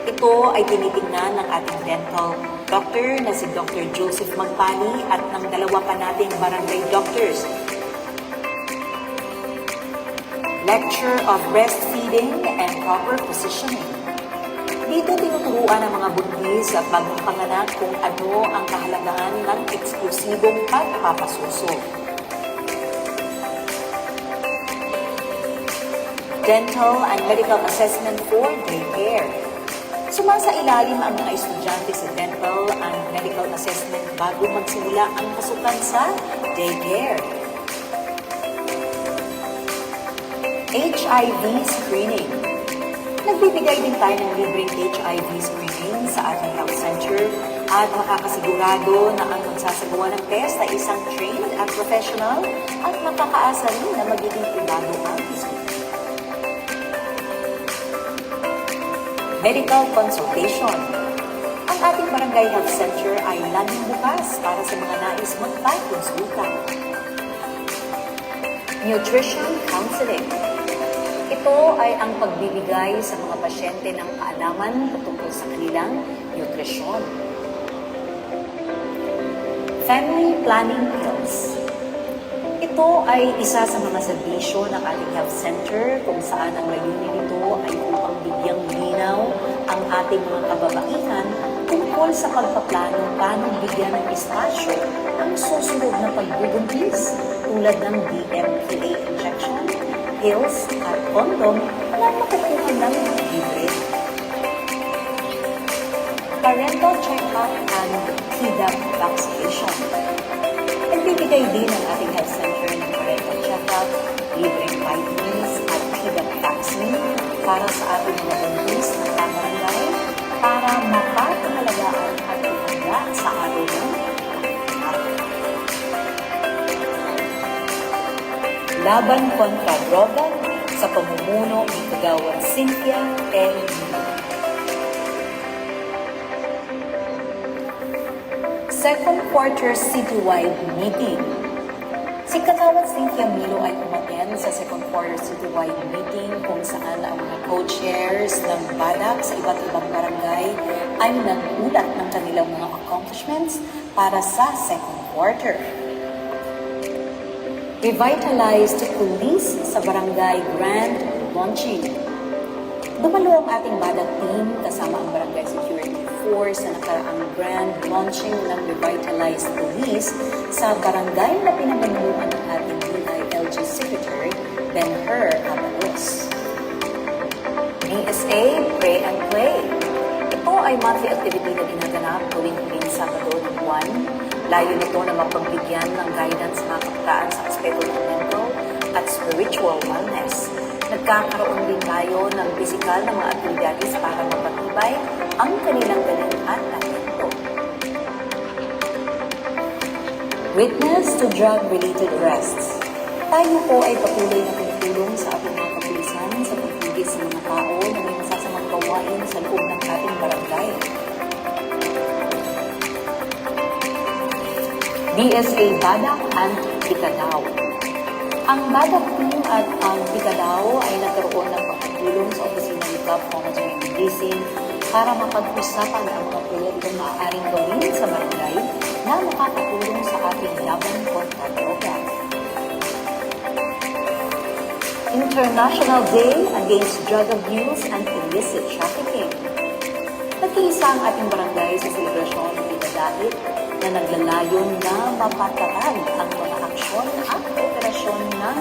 Ito ay tinitingnan ng ating dental doctor na si Dr. Joseph Magpani at ng dalawa pa nating barangay doctors. Lecture of breastfeeding and proper positioning. Dito tinuturuan ng mga buntis at bagong panganak kung ano ang kahalagahan ng eksklusibong pagpapasuso. Dental and medical assessment for daycare. Sumasailalim ang mga estudyante sa dental and medical assessment bago magsimula ang pasukan sa daycare. HIV screening. Nagbibigay din tayo ng libreng HIV screening sa ating health center at makakasigurado na ang magsasagawa ng test ay isang trained at professional at makakaasa rin na magiging privado ang screening. Medical consultation. Ang ating Barangay Health Center ay laging bukas para sa mga nais magpakonsulta. Nutrition counseling. Ito ay ang pagbibigay sa mga pasyente ng kaalaman patungkol sa kanilang nutrisyon. Family planning pills. Ito ay isa sa mga serbisyo ng ating health center kung saan ang layunin nito ay upang bigyang linaw ang ating mga kababaihan tungkol sa pagpaplano paano bigyan ng espasyo ang susunod na pagbubuntis tulad ng DMPA injection, pills at kondom na makukuha ng libre. Parental check-up and Tdap vaccination. Nagbibigay din ang ating health center ng parental check-up, libreng vitamins at Tdap vaccine para sa ating mga buntis na kabarangay para mapapangalagaan at ihanda sa araw ng laban kontra droga sa pamumuno ni Kagawad Cynthia L. Second quarter citywide meeting. Si Kagawad Cynthia Milo ay umaten sa second quarter citywide meeting kung saan ang mga co-chairs ng BADAC sa iba't ibang barangay ay nagulat ng kanilang mga accomplishments para sa second quarter. Revitalized police sa barangay grand launching. Dumalo ang ating BADAC team kasama ang barangay security force sa nakaraang grand launching ng revitalized police sa barangay na pinamanuhan ng ating DILG Secretary Ben-Hur Abalos. BSA Pray and Play. Ito ay monthly activity na ginaganap tuwing Sabado ng buwan. Layo nito na mapagbigyan ng guidance sa mga kabataan sa aspeto ng mental at spiritual wellness. Nagkakaroon din tayo ng pisikal na mga aktibidades para mapatibay ang kanilang galing at talento. Witness to drug-related arrests. Tayo po ay patuloy na tumutulong sa ating mga kapulisan sa pagpigil sa mga tao na may masasamang gawain sa loob ng ating barangay. BSA BADAC and Pikadaw. Ang BADAC team at ang Pikadaw ay nagkaroon ng pagtulong sa opisina ni Club Monitoring and Policing para mapag-usapan ang mga proyektong maaaring gawin sa barangay na makakatulong sa ating laban kontra droga. International Day Against Drug Abuse and Illicit Trafficking. Nag-iisa ang ating barangay sa selebrasyon ng Pikadait na naglalayon na mapatatag ang mga aksyon at operasyon ng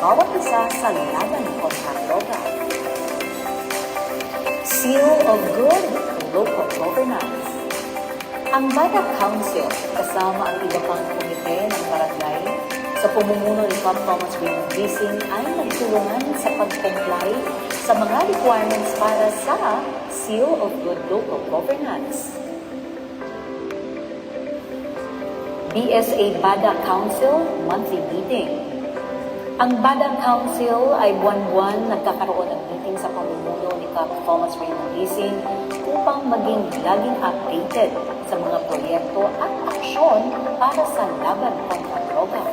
bawat isa sa laban kontra droga. Seal of Good Local Governance. Ang BADAC Council kasama ang iba pang komite ng barangay sa pamumuno ni Pop Thomas Raymond Gising ay nagtulungan sa pag-comply sa mga requirements para sa Seal of Good Local Governance. BSA BADAC Council Monthly Meeting. Ang Badak Council ay buwan-buwan nagkakaroon ng meeting sa pamumuno ni Cap Thomas Raymond Gising upang maging laging updated sa mga proyekto at aksyon para sa laban kontra droga.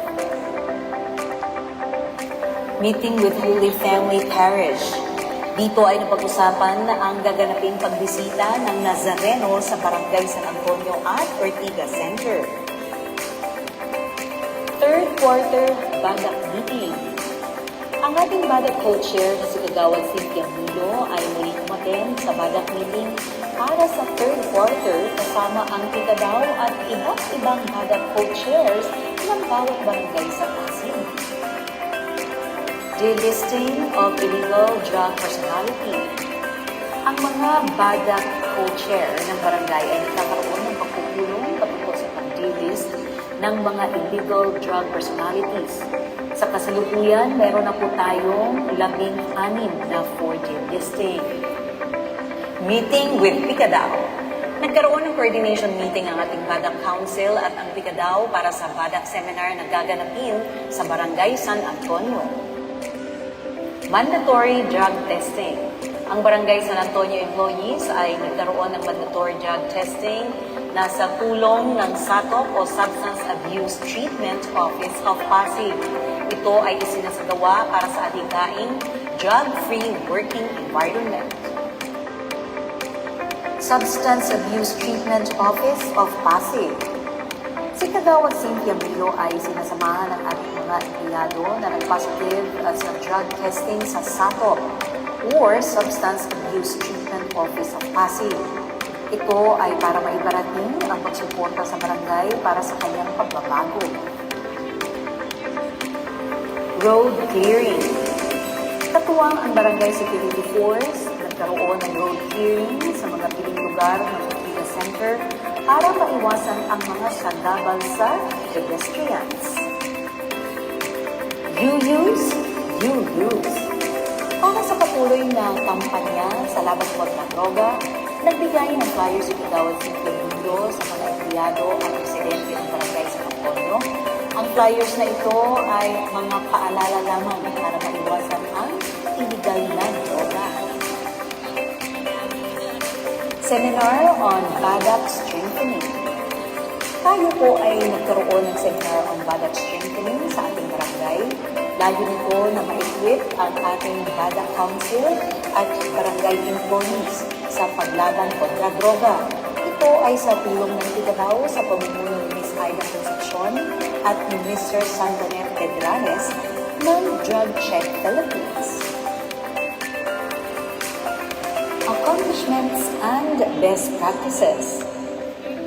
Meeting with Holy Family Parish. Dito ay napag-usapan na ang gaganaping pagbisita ng Nazareno sa Barangay San Antonio at Ortigas Center. Third quarter Badak meeting. Ang ating Badak co-chair na si Kagawad Cynthia Milo ay muli umaten sa Badak meeting para sa third quarter kasama ang Kikadaw at iba't ibang Badak co-chairs ng bawat barangay sa Pasig. Delisting of illegal drug personality. Ang mga Badak co-chair ng barangay ay nagkakaroon ng pagpupulong patungkol sa pag-delist ng mga illegal drug personalities. Sa kasalukuyan, meron na po tayong 16 na for delisting. Meeting with Picadao. Nagkaroon ng coordination meeting ang ating Badak Council at ang Picadao para sa Badak Seminar na gaganapin sa Barangay San Antonio. Mandatory drug testing. Ang Barangay San Antonio employees ay nagkaroon ng mandatory drug testing na sa tulong ng SATOP o Substance Abuse Treatment Office of Pasig. Ito ay isinasagawa para sa adhikaing drug-free working environment. Substance Abuse Treatment Office of Pasig. Si Kagawad Cynthia Milo ay sinasamahan ng ating mga empleyado na nag-positive sa drug testing sa SATOP or Substance Abuse Treatment Office of Pasig. Ito ay para maibarating ang pagsuporta sa barangay para sa kanyang pagbabago. Road clearing. Katuwang ang Barangay Security Force, nagkaroon ng road clearing sa mga piling lugar ng Ortigas Center para maiwasan ang mga sandabal sa pedestrians. You use, you lose. Para sa patuloy na kampanya sa laban kontra droga, nagbigay ng flyers si Kagawad Cynthia Milo sa mga empleyado at residente ng Barangay San Antonio. Ang flyers na ito ay mga paalala lamang para maiwasan ang illegal na droga. Seminar on Badak Strengthening. Tayo po ay nagkaroon ng seminar on Badak Strengthening sa ating barangay. Lalo nito na ma-equip ang ating Badak Council at barangay employees sa paglaban kontra droga. Ito ay sa tulong ng Kikadaw sa pamumuno ni Ms. Aida Concepcion at ni Mr. Sandonet Pedrales ng Drug Check Philippines. Accomplishments and Best Practices.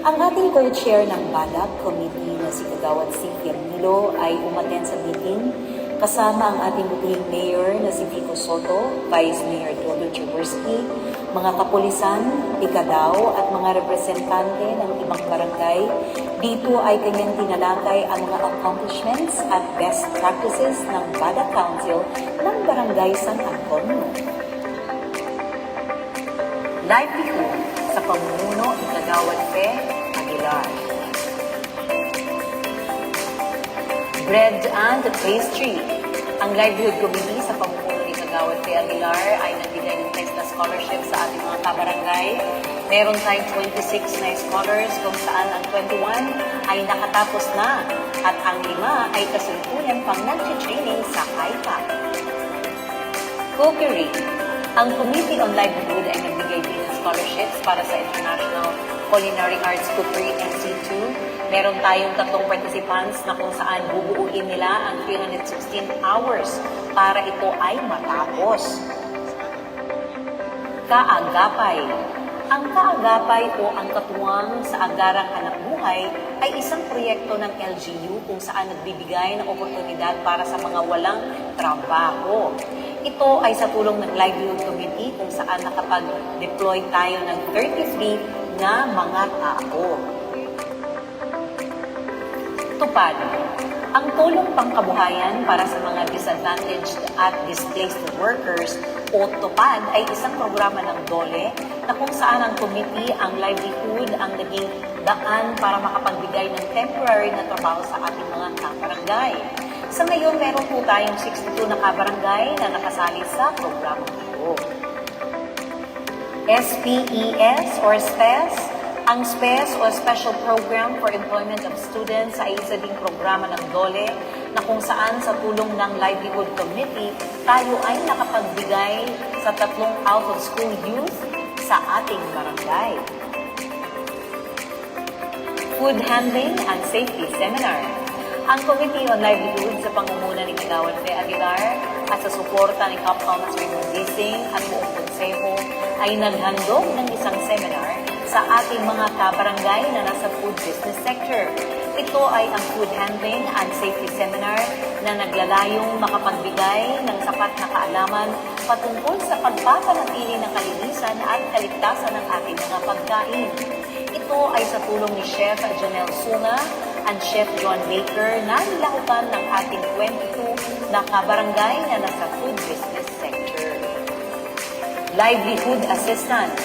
Ang ating co-chair ng Badak Committee na si Kagawad Cynthia Milo ay umaten sa meeting kasama ang ating butihing mayor na si Vico Soto, Vice Mayor Dodo Jaworski, mga kapulisan, Picadao at mga representante ng ibang barangay. Dito ay kanyang tinalakay ang mga accomplishments at best practices ng Badak Council ng Barangay San Antonio. Livelihood sa pamumuno ni Kagawad Fe Aguilar. Bread and Pastry. Ang Livelihood Committee sa pamumuno ni Kagawad Fe Aguilar ay nagbigay ng TESDA scholarship sa ating mga kabarangay. Meron tayong 26 na scholars kung saan ang 21 ay nakatapos na at ang 5 ay kasalukuyan pang nag-training sa ICAP. Cookery. Ang Committee on Livelihood ay nagbigay din ng scholarships para sa International Culinary Arts Cookery NC2. Meron tayong 3 participants na kung saan bubuuin nila ang 316 hours para ito ay matapos. Kaagapay. Ang kaagapay o ang katuwang sa agarang hanap buhay ay isang proyekto ng LGU kung saan nagbibigay ng oportunidad para sa mga walang trabaho. Ito ay sa tulong ng Livelihood Committee kung saan nakapag-deploy tayo ng 33 na mga tao. Tupad. Ang tulong pangkabuhayan para sa mga disadvantaged at displaced workers o TUPAD ay isang programa ng DOLE na kung saan ang committee, ang livelihood, ang naging daan para makapagbigay ng temporary na trabaho sa ating mga kabarangay. Sa ngayon, meron po tayong 62 na kabarangay na nakasali sa programang ito. SPES or SPES. Ang SPES o Special Program for Employment of Students ay isa ding programa ng DOLE na kung saan sa tulong ng Livelihood Committee, tayo ay nakapagbigay sa 3 out-of-school youth sa ating barangay. Food Handling and Safety Seminar. Ang Committee on Livelihood sa pangunguna ni Kagawad Fe Aguilar at sa suporta ni Cap Thomas Raymond Gising at buong konseho ay naghandog ng isang seminar sa ating mga kabarangay na nasa food business sector. Ito ay ang Food Handling and Safety Seminar na naglalayong makapagbigay ng sapat na kaalaman patungkol sa pagpapanatili ng kalinisan at kaligtasan ng ating mga pagkain. Ito ay sa tulong ni Chef Janelle Suna and Chef John Baker na nilahukan ng ating 22 na kabarangay na nasa food business sector. Livelihood Assistance.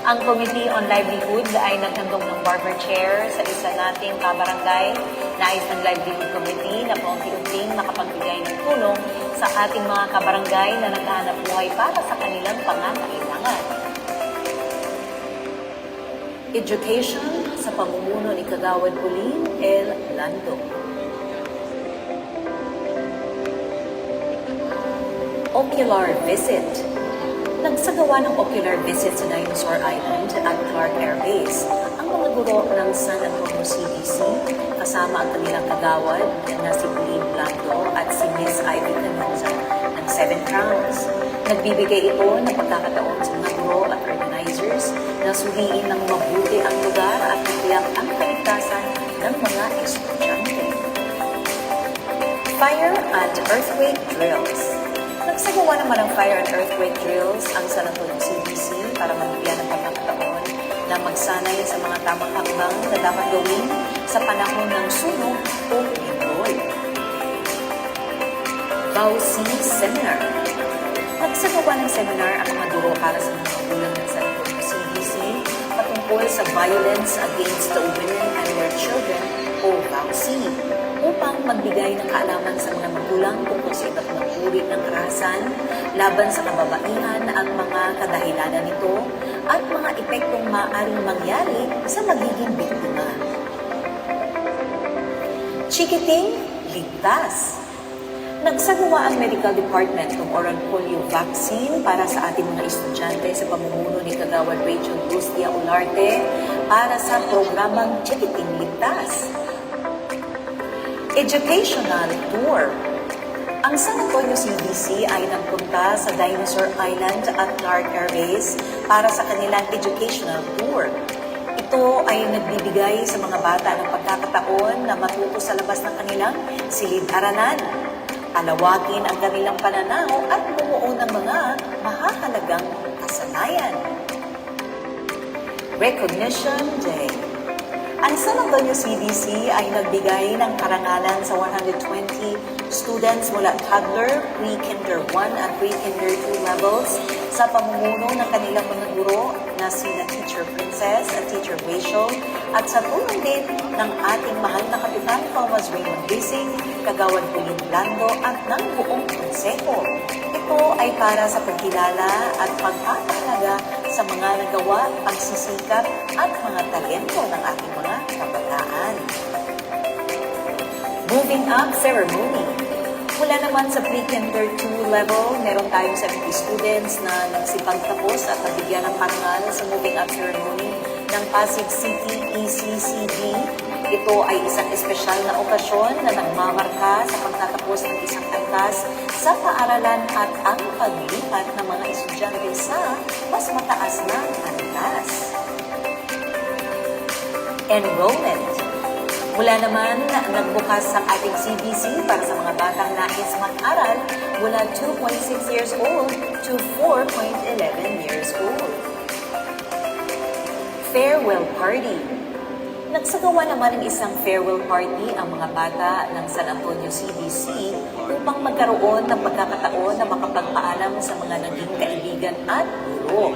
Ang Committee on Livelihood ay naghandog ng barber chair sa isa nating kabarangay. Nais ng Livelihood Committee na paunti-unting makapagbigay ng tulong sa ating mga kabarangay na naghahanap buhay para sa kanilang pangangailangan. Education sa pamumuno ni Kagawad Pauline L. Lando. Ocular Visit. Nagsagawa ng ocular visit sa Dinosaur Island at Clark Air Base ang mga guro ng San Antonio CDC kasama ang kanilang kagawad na si Pauline Blanco at si Miss Ivy Canosa ng 7 crowns. Nagbibigay ito ng pagkakataon sa mga guro at organizers na suriin ng mabuti ang lugar at tiyak ang kaligtasan ng mga estudyante. Fire and Earthquake Drills. Nagsagawa naman ng fire and earthquake drills ang San Antonio CDC para mabigyan ng pagkakataon na magsanay sa mga tamang hakbang na dapat gawin sa panahon ng sunog o lindol. VAUC Seminar. Nagsagawa ng seminar ang mga guro para sa mga magulang ng San Antonio CDC patungkol sa violence against the women and their children o VAUC upang magbigay ng kaalaman sa mga magulang tungkol sa iba't ibang uri ng karahasan laban sa kababaihan at mga kadahilanan nito at mga epektong maaaring mangyari sa magiging biktima. Chikiting Ligtas. Nagsagawa ang Medical Department ng oral polio vaccine para sa ating mga estudyante sa pamumuno ni Kagawad Rachel Bustia Olarte para sa programang Chikiting Ligtas. Educational Tour. Ang San Antonio CDC ay nagpunta sa Dinosaur Island at Clark Air Base para sa kanilang educational tour. Ito ay nagbibigay sa mga bata ng pagkakataon na matuto sa labas ng kanilang silid-aralan, alawakin ang kanilang pananaw at bumuo ng mga mahahalagang kasanayan. Recognition Day. Ang San Antonio CDC ay nagbigay ng karangalan sa 120 students mula toddler, pre-kinder 1 at pre-kinder 2 levels sa pamumuno ng kanilang mga guro na sina Teacher Princess at Teacher Rachel at sa tulong din ng ating mahal na Kapitan Thomas Raymond Gising, Kagawad Pauline Lando at ng buong konseho. Ito ay para sa pagkilala at pagpapahalaga sa mga nagawa, pagsisikap at mga talento ng ating mga kabataan. Moving Up Ceremony. Mula naman sa pre-kinder 2 level, meron tayong 70 students na nagsipagtapos at nabigyan ng parangal sa Moving Up Ceremony ng Pasig City ECCD. Ito ay isang espesyal na okasyon na nagmamarka sa pagtatapos ng isang antas sa paaralan at ang paglipat ng mga estudyante sa mas mataas na antas. Enrollment. Mula naman, nagbukas ang ating CBC para sa mga batang nais mag-aral mula 2.6 years old to 4.11 years old. Farewell Party. Nagsagawa naman ng isang farewell party ang mga bata ng San Antonio CBC upang magkaroon ng pagkakataon na makapagpaalam sa mga naging kaibigan at guro.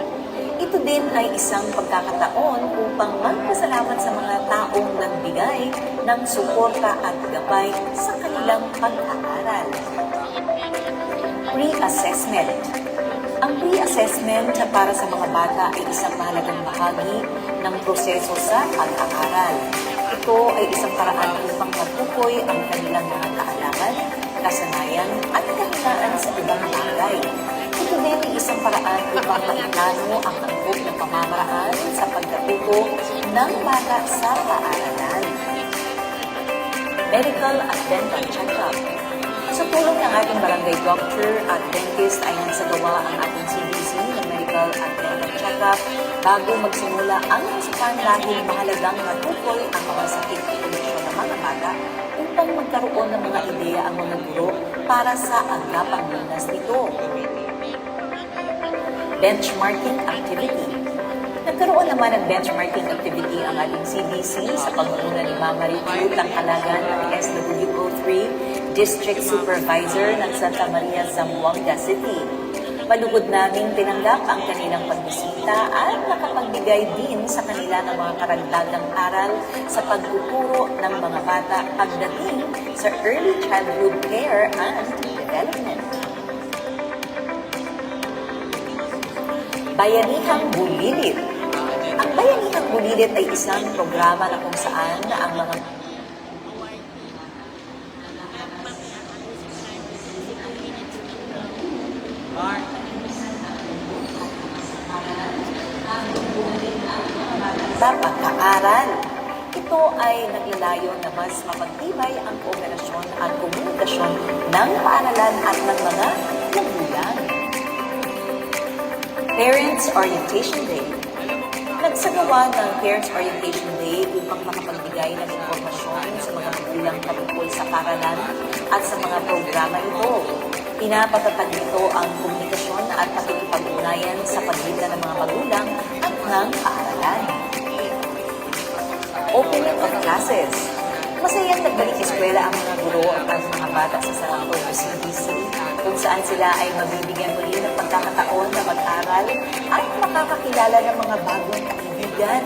Ito din ay isang pagkakataon upang magpasalamat sa mga taong nagbigay ng suporta at gabay sa kanilang pag-aaral. Pre-assessment. Ang pre-assessment na para sa mga bata ay isang mahalagang bahagi ng proseso sa pag-aaral. Ito ay isang paraan upang matukoy ang kanilang mga kaalaman, kasanayan at kahinaan sa ibang bagay. Ito din ay isang paraan upang maiplano ang angkop ng pamamaraan sa pagkatuto ng bata sa paaralan. Medical at dental check-up. Sa tulong ng ating barangay doctor at dentist ay nagsagawa ang ating CDC ng medical at dental check-up bago magsimula ang hasukan dahil mahalagang matukoy ang mga sakit at kondisyon ng mga bata upang magkaroon ng mga ideya ang mga guro para sa agapang lunas nito. Benchmarking activity. Nagkaroon naman ng benchmarking activity ang ating CDC sa pangunguna ni Mama Ritu Tangkalagan ng SWO3 District Supervisor ng Santa Maria, Zamboanga City. Malugod namin tinanggap ang kanilang pagbisita at nakapagbigay din sa kanila ng mga karagdagang aral sa pagtuturo ng mga bata pagdating sa early childhood care and development. Bayanihang Bulilit. Ang Bayanihang Bulilit ay isang programa na kung saan ang mga sa pagkaaral. Ito ay naglalayo na mas mapagtibay ang kooperasyon at komunikasyon ng paaralan at ng mga magulang. Parents Orientation Day. Nagsagawa ng Parents Orientation Day upang makapagbigay ng impormasyon sa mga magulang patungkol sa paaralan at sa mga programa ito. Pinapatatag nito ang komunikasyon at pakikipag-ugnayan sa pagitan ng mga magulang at ng paaralan. Opening of classes. Masayang nagbalik eskwela ang mga guro at mga bata sa San Antonio CDC kung saan sila ay mabibigyan muli ng pagkakataon na mag-aral at makakakilala ng mga bagong kaibigan.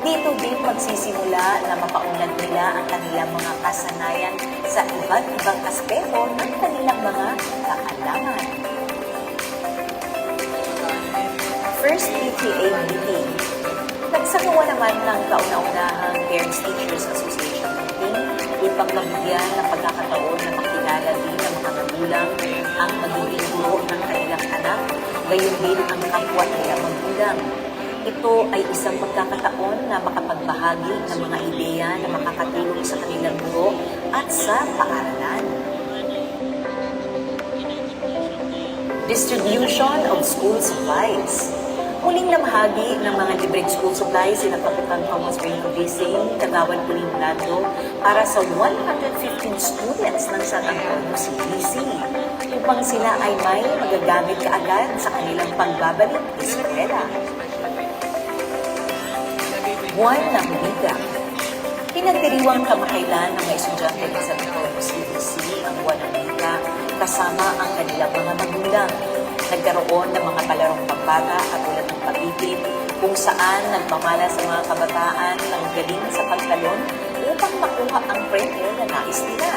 Dito din magsisimula na mapaunlad nila ang kanilang mga kasanayan sa iba't ibang aspeto ng kanilang mga kaalaman. First PTA meeting. Nagsagawa naman ng kauna-unahang Parents Teachers Association meeting upang mabigyan ng pagkakataon na makilala din ng mga magulang ang magiging guro ng kanilang anak, gayon din ang kapwa nila magulang. Ito ay isang pagkakataon na makapagbahagi ng mga ideya na makakatulong sa kanilang guro at sa paaralan. Distribution of school supplies. Muling namahagi ng mga libreng school supplies sila Kapitan Thomas Reyno Bising, Kagawan Pulimonado para sa 115 students ng San Antonio CDC upang sila ay may magagamit kaagad sa kanilang pagbabalik eskwela. Buwan ng Wika. Pinagdiriwang kamakailan ng mga estudyante ng San Antonio CDC ang Buwan ng Wika kasama ang kanilang mga magulang. Nagkaroon ng mga palarong pambata katulad ng pag-ibig kung saan nagpamala sa mga kabataan ng galing sa pagtalon upang makuha ang premyo na nais nila.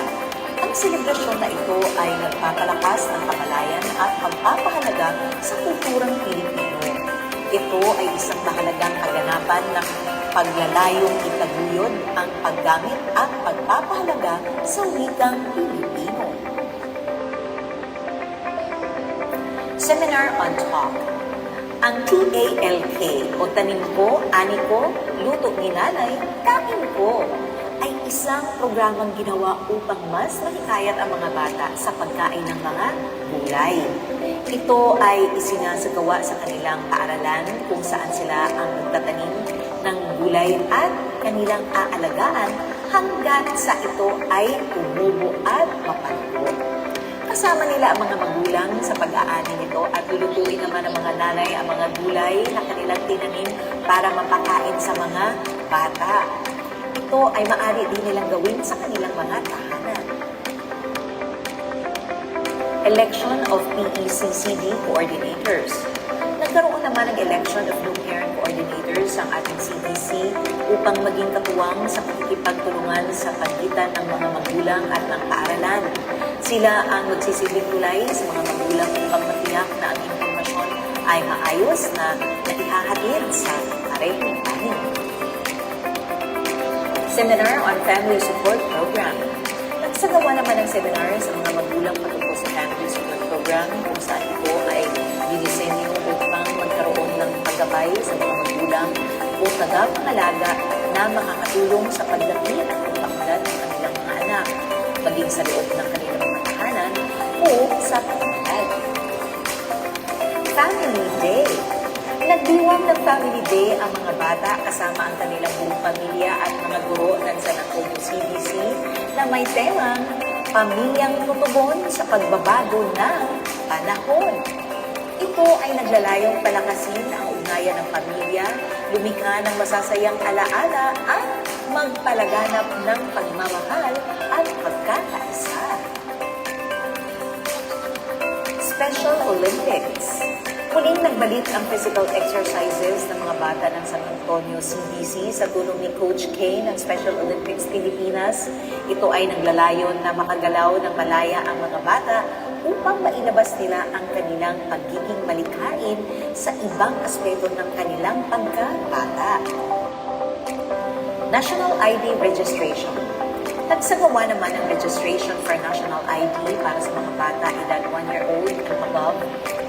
Ang selebrasyon na ito ay nagpapalakas ng kamalayan at pagpapahalaga sa kulturang Pilipino. Ito ay isang mahalagang kaganapan ng paglalayong itaguyod ang paggamit at pagpapahalaga sa wikang Pilipino. Seminar on Talk. Ang TALK o Tanim Ko, Ani Ko, Luto ni Nanay, Kain Ko ay isang programang ginawa upang mas mahikayat ang mga bata sa pagkain ng mga gulay. Ito ay isinasagawa sa kanilang paaralan kung saan sila ang nagtatanim ng gulay at kanilang aalagaan hanggat sa ito ay tumubo at mapanubo. Kasama nila ang mga magulang sa pag-aani nito at lulutuin naman ng mga nanay ang mga gulay na kanilang tinanim para mapakain sa mga bata. Ito ay maaari din nilang gawin sa kanilang mga tahanan. Election of PECCD coordinators. Nagkaroon naman naman ang election of new parent coordinators ang ating CDC upang maging katuwang sa pakikipagtulungan sa pagitan ng mga magulang at ng paaralan. Sila ang magsisilbing tulay sa mga magulang upang matiyak na ang impormasyon ay maayos na naihahatid sa parehong panig. Seminar on Family Support Program. Nagsagawa naman ng seminar sa mga magulang patungkol sa Family Support Program kung saan ito ay dinisenyo upang magkaroon ng paggabay sa mga magulang o tagapangalaga na makakatulong sa pagdaki at pagpakulat ng kanilang mga anak, maging sa loob ng kanilang mga tahanan o sa pamamahay. Family Day. Nagdiwang ng Family Day ang mga bata kasama ang kanilang buong pamilya at mga guro ng San Antonio CDC na may temang Pamilyang Tutugon sa Pagbabago ng Panahon. Ito ay naglalayong palakasin ang ugnayan ng pamilya, lumikha ng masasayang alaala at magpalaganap ng pagmamahal at pagkakaisa. Special Olympics. Muling nagbalik ang physical exercises ng mga bata ng San Antonio CDC sa tulong ni Coach K ng Special Olympics Pilipinas. Ito ay naglalayon na makagalaw ng malaya ang mga bata upang mailabas nila ang kanilang pagiging malikhain sa ibang aspeto ng kanilang pagkabata. National ID Registration. Nagsagawa naman ng registration for National ID para sa mga bata edad 1 year old and above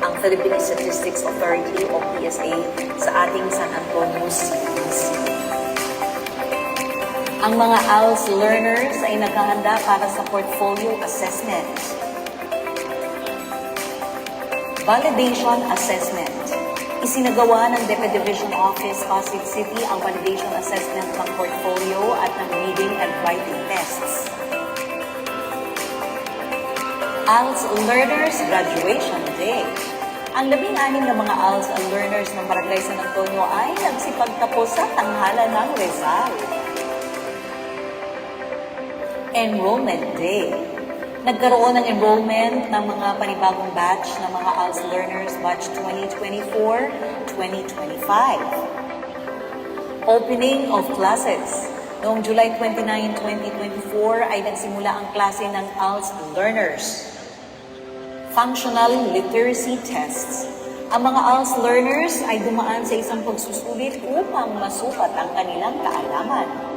ang Philippine Statistics Authority o PSA sa ating San Antonio CDC. Ang mga ALS learners ay naghahanda para sa portfolio assessment. Validation Assessment. Isinagawa ng Deputy Division Office, Pasig City ang validation assessment ng portfolio at ng reading and writing tests. ALS Learners Graduation Day. Ang 16 na mga ALS learners ng Barangay San Antonio ay nagsipagtapos sa tanghalan ng Rizal. Enrollment Day. Nagkaroon ng enrollment ng mga panibagong batch ng mga ALS learners batch 2024-2025. Opening of classes. Noong July 29, 2024 ay nagsimula ang klase ng ALS learners. Functional literacy tests. Ang mga ALS learners ay dumaan sa isang pagsusulit upang masukat ang kanilang kaalaman.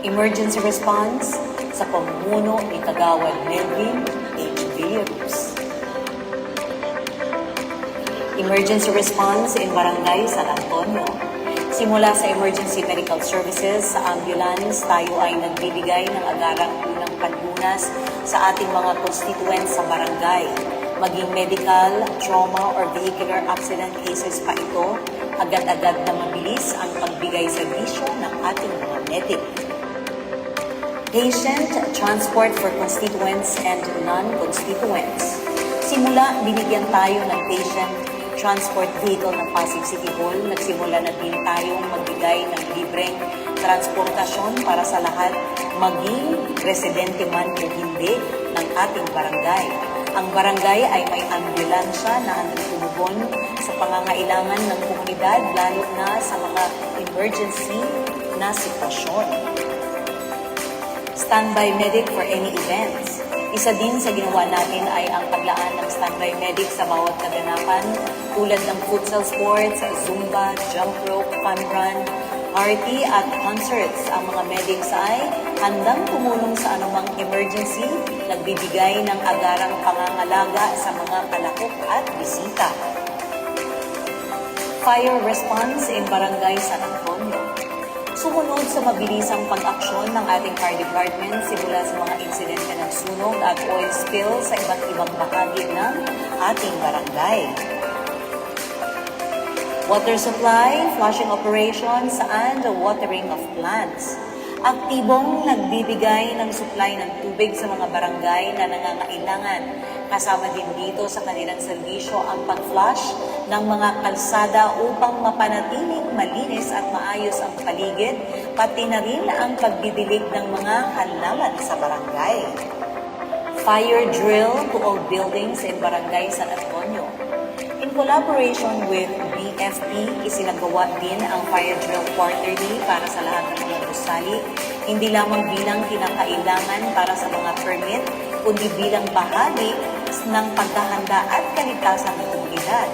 Emergency response sa pamumuno ni Kagawad Melvin H. Villaruz. Emergency response in Barangay San Antonio. Simula sa emergency medical services sa ambulance, tayo ay nagbibigay ng agarang unang panlunas sa ating mga constituents sa barangay. Maging medical, trauma, or vehicular accident cases pa ito, agad-agad na mabilis ang pagbigay serbisyo ng ating mga medic. Patient transport for constituents and non-constituents. Simula, binigyan tayo ng patient transport vehicle ng Pasig City Hall. Nagsimula na din tayong magbigay ng libreng transportasyon para sa lahat, maging residente man o hindi ng ating barangay. Ang barangay ay may ambulansya na tumugon sa pangangailangan ng komunidad, lalo na sa mga emergency na sitwasyon. Standby medic for any events. Isa din sa ginawa natin ay ang paglaan ng standby medic sa bawat kaganapan tulad ng futsal sports, zumba, jump rope, fun run, party at concerts. Ang mga medics ay handang tumulong sa anumang emergency, nagbibigay ng agarang pangangalaga sa mga kalakop at bisita. Fire response in Barangay San Antonio. Sumunod sa mabilisang pag-aksyon ng ating fire department simula sa mga insidente ng sunog at oil spill sa iba't ibang bahagi ng ating barangay. Water supply, flushing operations, and watering of plants. Aktibong nagbibigay ng supply ng tubig sa mga barangay na nangangailangan. Kasama din dito sa kanilang serbisyo ang pag-flush ng mga kalsada upang mapanatiling malinis at maayos ang paligid, pati na rin ang pagdidilig ng mga halaman sa barangay. Fire drill to all buildings in Barangay San Antonio. In collaboration with BFP, isinagawa din ang fire drill quarterly para sa lahat ng mga gusali, hindi lamang bilang kinakailangan para sa mga permit, kundi bilang bahagi ng paghahanda at kaligtasan ng komunidad.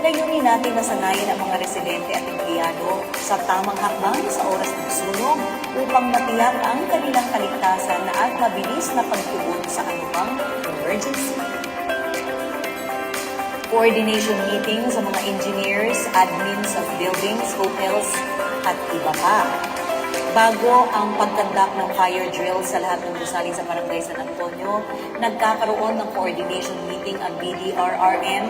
Layunin natin na sanayin ang mga residente at empleyado sa tamang hakbang sa oras ng sunog upang matiyak ang kanilang kaligtasan at mabilis na pagtugon sa anumang emergency. Coordination meeting sa mga engineers, admins of buildings, hotels, at iba pa. Bago ang pagkandak ng fire drill sa lahat ng gusali sa Barangay San Antonio, nagkakaroon ng coordination meeting ang BDRRM,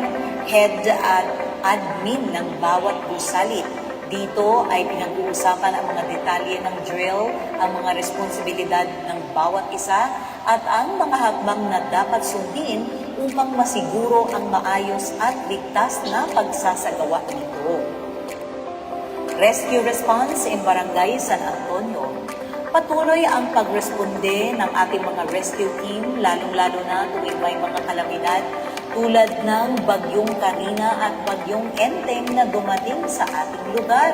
head at admin ng bawat gusali. Dito ay pinag-uusapan ang mga detalye ng drill, ang mga responsibilidad ng bawat isa, at ang mga hakbang na dapat sundin upang masiguro ang maayos at ligtas na pagsasagawa nito. Rescue response in Barangay San Antonio. Patuloy ang pagresponde ng ating mga rescue team, lalong-lalo na tuwing may mga kalamidad tulad ng Bagyong Karina at Bagyong Enteng na dumating sa ating lugar.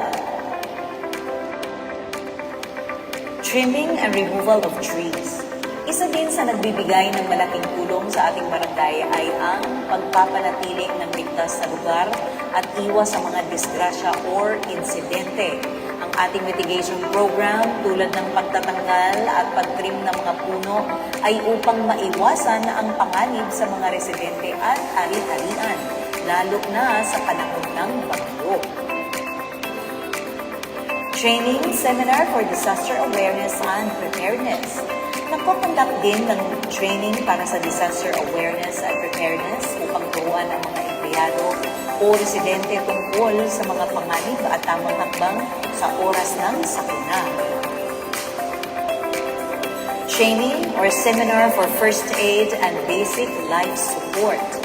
Trimming and removal of trees. Isa din sa nagbibigay ng malaking tulong sa ating barangay ay ang pagpapanatiling ng ligtas sa lugar at iwas sa mga disgrasya or insidente. Ang ating mitigation program tulad ng pagtatanggal at pagtrim ng mga puno ay upang maiwasan ang panganib sa mga residente at ari-arian, lalo na sa panahon ng bagyo. Training Seminar for Disaster Awareness and Preparedness. Nagpapandak din ng training para sa disaster awareness and preparedness upang turuan ang mga empleyado o residente tungkol sa mga panganib at tamang hakbang sa oras ng sakuna. Training or Seminar for First Aid and Basic Life Support.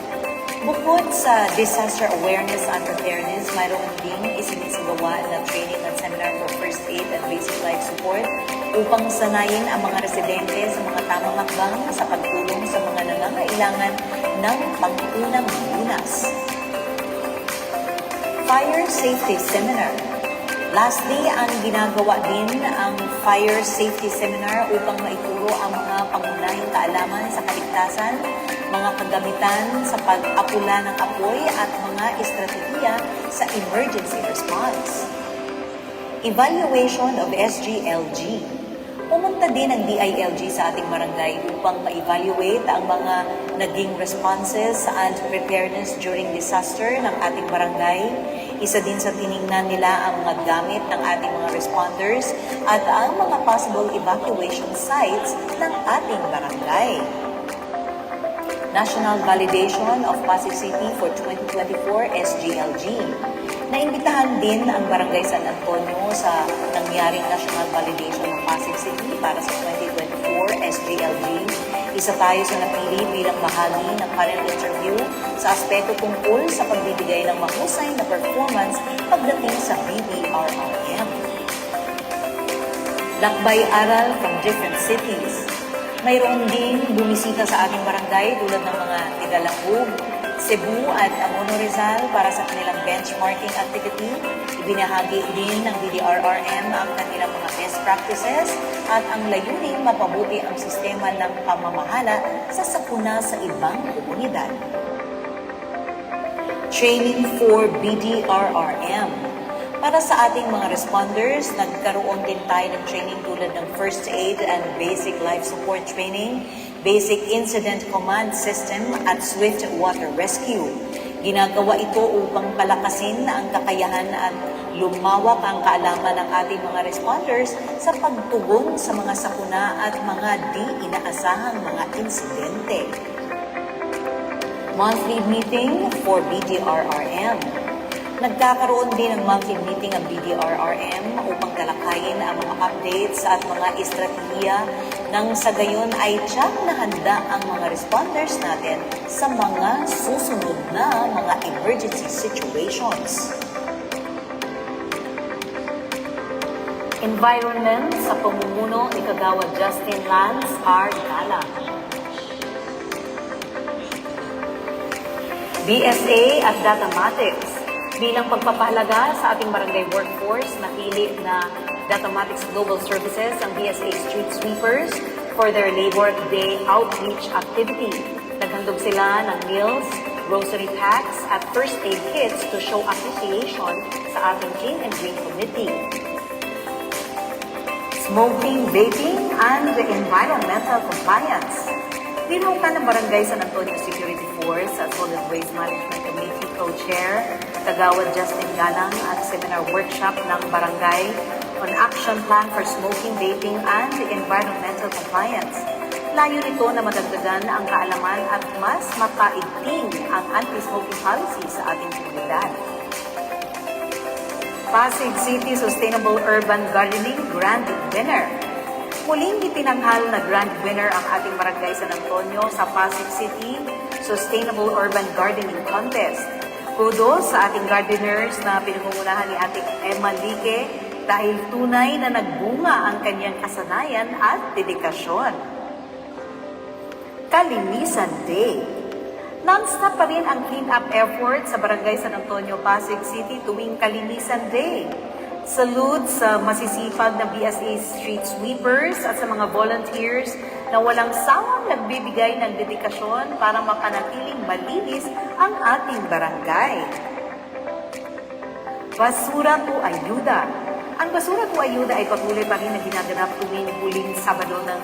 Bukod sa disaster awareness and preparedness, mayroon din isinisigawa na training at seminar for first aid and basic life support upang sanayin ang mga residente sa mga tamang hakbang sa pagtulong sa mga nangangailangan ng pangunang lunas. Fire Safety Seminar. Lastly, ang ginagawa din ang Fire Safety Seminar upang maituro ang mga pangunahing kaalaman sa kaligtasan, mga kagamitan sa pag-apula ng apoy at mga estratehiya sa emergency response. Evaluation of SGLG. Pumunta din ang DILG sa ating barangay upang ma-evaluate ang mga naging responses and preparedness during disaster ng ating barangay. Isa din sa tiningnan nila ang mga gamit ng ating mga responders at ang mga possible evacuation sites ng ating barangay. National Validation of Pasig City for 2024 SGLG. Naimbitahan din ang Barangay San Antonio sa nangyaring National Validation ng Pasig City para sa 2024 SGLG. Isa tayo sa napili bilang bahagi ng panel interview sa aspeto tungkol sa pagbibigay ng mahusay na performance pagdating sa BDRRM. Lakbay-aral from different cities. Mayroon din bumisita sa ating barangay tulad ng mga Tigalangug, Cebu at Amono Rizal para sa kanilang benchmarking activity. Ibinahagi din ng BDRRM ang kanilang mga best practices at ang layunin mapabuti ang sistema ng pamamahala sa sakuna sa ibang komunidad. Training for BDRRM. Para sa ating mga responders, nagkaroon din tayo ng training tulad ng First Aid and Basic Life Support Training, Basic Incident Command System at Swift Water Rescue. Ginagawa ito upang palakasin ang kakayahan at lumawak ang kaalaman ng ating mga responders sa pagtugon sa mga sakuna at mga di inaasahang mga insidente. Monthly meeting for BDRRM. Nagkakaroon din ng monthly meeting ang BDRRM upang talakayin ang mga updates at mga estratehiya nang sa gayon ay tiyak na handa ang mga responders natin sa mga susunod na mga emergency situations. Environment sa pamumuno ni Kagawad Justin Lance R. Gala. BSA at Datamatics. Bilang pagpapahalaga sa ating barangay workforce, napili na Datamatics Global Services ang BSA Street Sweepers for their Labor Day outreach activity. Naghandog sila ng meals, grocery packs at first aid kits to show appreciation sa ating Clean and Green Committee. Smoking, vaping, and environmental compliance. Binukan ng Barangay San Antonio Security Force at Solid Waste Management Committee Co-Chair, Kagawad Justin Galang at seminar workshop ng Barangay on Action Plan for Smoking, Vaping, and Environmental Compliance. Layo nito na madagdagan ang kaalaman at mas makaigting ang anti-smoking policy sa ating komunidad. Pasig City Sustainable Urban Gardening Grand Winner. Muling itinanghal na grand winner ang ating Barangay San Antonio sa Pasig City Sustainable Urban Gardening Contest. Kudos sa ating gardeners na pinangungunahan ni Ate Emma Lique dahil tunay na nagbunga ang kanyang kasanayan at dedikasyon. Kalinisan Day. Non-stop pa rin ang clean-up effort sa Barangay San Antonio, Pasig City tuwing Kalinisan Day. Salute sa masisipag na BSA Street Sweepers at sa mga volunteers na walang sawang nagbibigay ng dedikasyon para mapanatiling malinis ang ating barangay. Basura to Ayuda. Ang Basura to Ayuda ay patuloy pa rin na ginaganap tuwing huling Sabado ng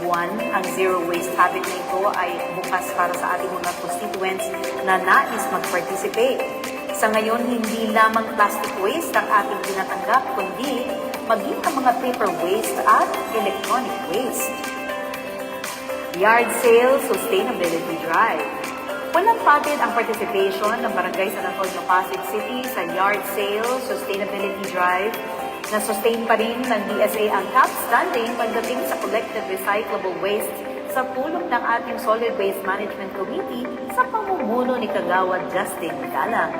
buwan. Ang Zero Waste Habit na ito ay bukas para sa ating mga constituents na nais mag-participate. Sa ngayon, hindi lamang plastic waste ang ating tinatanggap, kundi maging ang mga paper waste at electronic waste. Yard Sale Sustainability Drive. Walang patid ang participation ng Barangay San Antonio, Pasig City sa Yard Sale Sustainability Drive na sustain pa rin ng DSA ang top standing pagdating sa collected recyclable waste sa tulong ng ating Solid Waste Management Committee sa pamumuno ni Kagawad Justin Galang.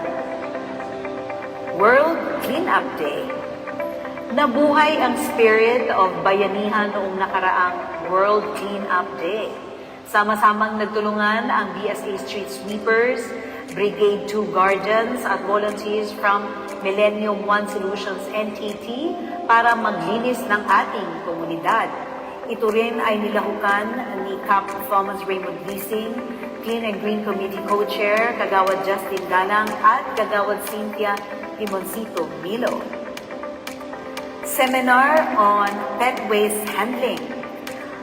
World Cleanup Day. Nabuhay ang spirit of bayanihan noong nakaraang World Cleanup Day. Sama-samang nagtulungan ang BSA Street Sweepers, Brigade 2 Guardians at volunteers from Millennium One Solutions NTT para maglinis ng ating komunidad. Ito rin ay nilahukan ni Cap Thomas Raymond Leasing, Clean and Green Committee Co-Chair, Kagawad Justin Galang at Kagawad Cynthia Limoncito Milo. Seminar on Pet Waste Handling.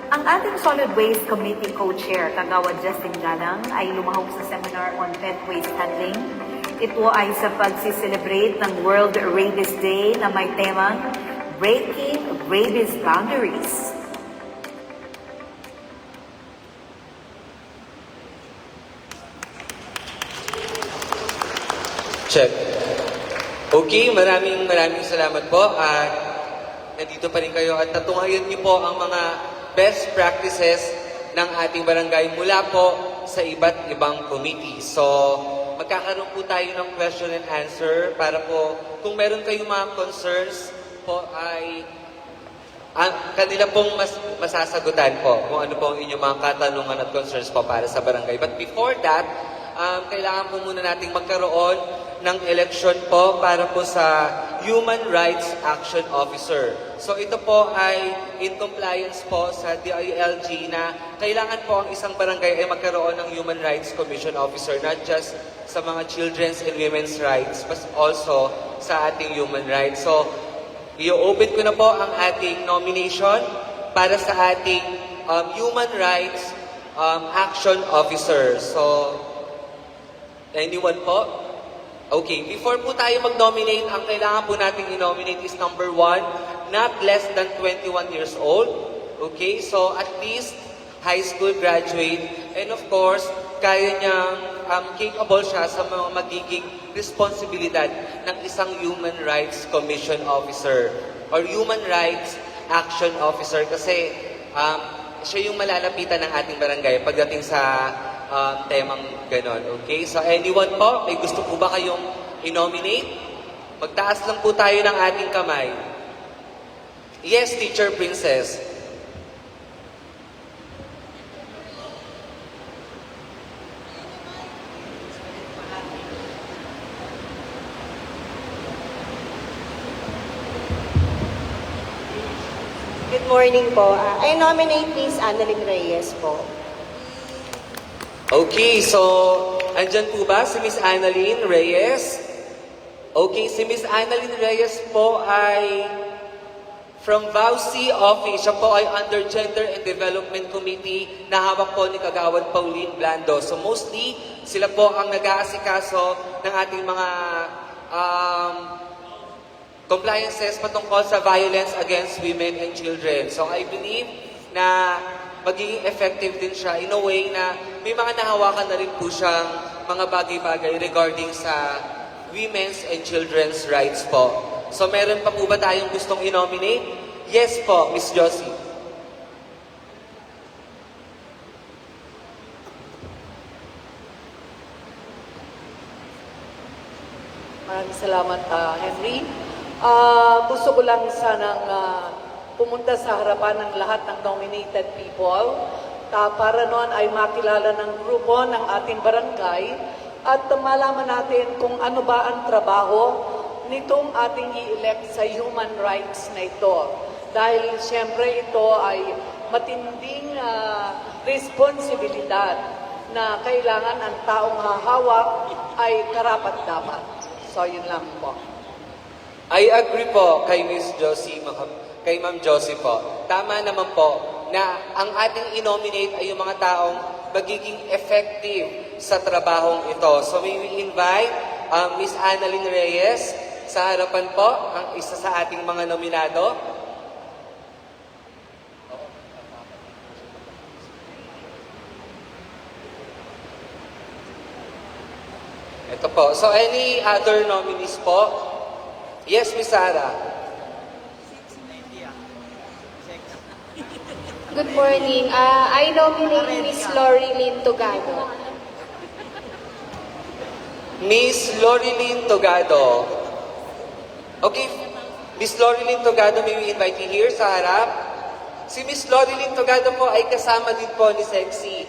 Ang ating Solid Waste Committee Co-Chair, Kagawad Justin Galang, ay lumahok sa seminar on Pet Waste Handling. Ito ay sa pag-celebrate ng World Rabies Day na may temang Breaking Rabies Boundaries. Check. Okay, maraming salamat po at nandito pa rin kayo at natunghayan niyo po ang mga best practices ng ating barangay mula po sa iba't ibang committee. So, magkakaroon po tayo ng question and answer para po kung meron kayong mga concerns po ay kanila pong masasagutan po kung ano po ang inyong mga katanungan at concerns po para sa barangay. But before that, kailangan po muna nating magkaroon ng election po para po sa Human Rights Action Officer. So ito po ay in compliance po sa DILG na kailangan po ang isang barangay ay magkaroon ng Human Rights Commission Officer, not just sa mga children's and women's rights, but also sa ating human rights. So, i-open ko na po ang ating nomination para sa ating Human Rights Action Officer. So, anyone po? Okay, before po tayo mag-nominate, ang kailangan po nating i-nominate is number 1, not less than 21 years old. Okay, so at least high school graduate. And of course, kaya niyang capable siya sa mga magiging responsibilidad ng isang Human Rights Commission Officer or Human Rights Action Officer kasi siya yung malalapitan ng ating barangay pagdating sa temang ganon. Okay? So anyone po, may gusto po ba kayong i-nominate? Magtaas lang po tayo ng ating kamay. Yes, Teacher Princess. morning po. I nominate Miss Annalyn Reyes po. Okay, so andyan po ba si Miss Annalyn Reyes? Okay, si Miss Annalyn Reyes po ay from VAUSI Office. Siya po ay under Gender and Development Committee na hawak po ni Kagawad Pauline Blando. So mostly, sila po ang nag-aasikaso ng ating mga compliances patungkol sa violence against women and children. So I believe na magiging effective din siya in a way na may mga nahawakan na rin po siyang mga bagay-bagay regarding sa women's and children's rights po. So meron pa po ba tayong gustong i-nominate? Yes po, Miss Josie. Maraming salamat, Henry. Gusto ko lang sanang pumunta sa harapan ng lahat ng nominated people para noon ay makilala ng grupo ng ating barangay at malaman natin kung ano ba ang trabaho nitong ating i-elect sa human rights na ito. Dahil siyempre ito ay matinding responsibilidad na kailangan ang taong hahawak ay karapat-dapat. So, yun lang po. I agree po kay Miss Josie, kay Ma'am Josie po. Tama naman po na ang ating i-nominate ay yung mga taong magiging effective sa trabahong ito. So may we invite Miss Annalyn Reyes sa harapan po, ang isa sa ating mga nominado. Ito po. So any other nominees po? Yes, Miss Sarah. Good morning. I nominate Miss Lorilyn Togado. Miss Lorilyn Togado. Okay, Miss Lorilyn Togado, may we invite you here sa harap. Si Miss Lorilyn Togado po ay kasama din po ni Sexy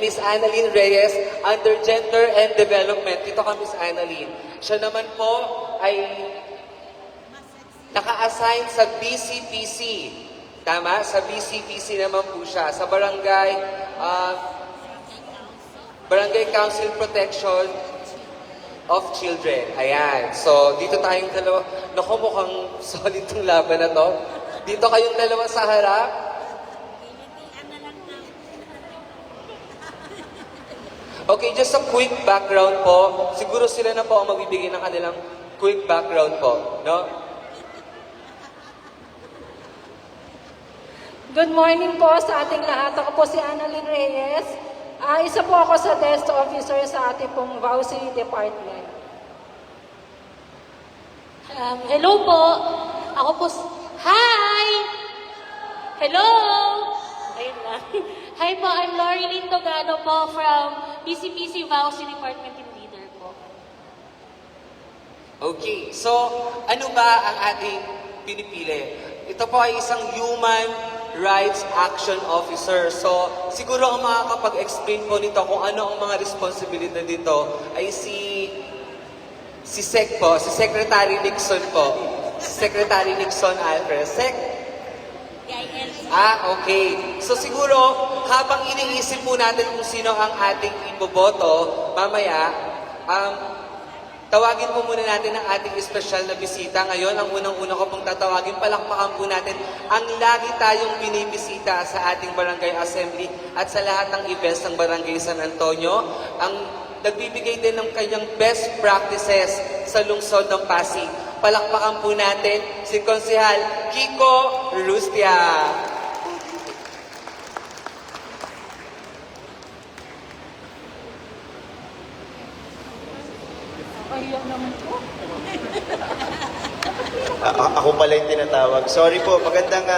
Miss Annalyn Reyes under Gender and Development. Dito ka, Miss Annalyn. Siya naman po ay naka-assign sa BCPC. Tama? Sa BCPC naman po siya. Sa Barangay Council Protection of Children. Ayan. So, dito tayong dalawa. Naku, mukhang solid tong laban na to. Dito kayong dalawa sa harap. Okay, just a quick background po. Siguro sila na po ang magbibigay ng kanilang quick background po. No? Good morning po sa ating lahat. Ako po si Annalyn Reyes. Isa po ako sa desk officer sa ating pong VAUSI Department. Hello po. Ako po. Hi! Hello! Ayun lang. Hi po, I'm Lorilyn Togado po from BCPC VAUSI Department Team Leader po. Okay, so ano ba ang ating pinipili? Ito po ay isang Human Rights Action Officer. So siguro ang makakapag-explain po nito kung ano ang mga responsibilidad dito ay si Sec po, si Secretary Nixon po. Si Secretary Nixon Alfred. Okay. So siguro, habang iniisip po natin kung sino ang ating iboboto, mamaya, tawagin po muna natin ang ating espesyal na bisita. Ngayon, ang unang-una ko pong tatawagin, palakpakan po natin ang lagi tayong binibisita sa ating Barangay Assembly at sa lahat ng events ng Barangay San Antonio. Ang nagbibigay din ng kanyang best practices sa lungsod ng Pasig. Palakpakan po natin si Konsehal Kiko Rustia. Ako pala yung tinatawag. Sorry po, magandang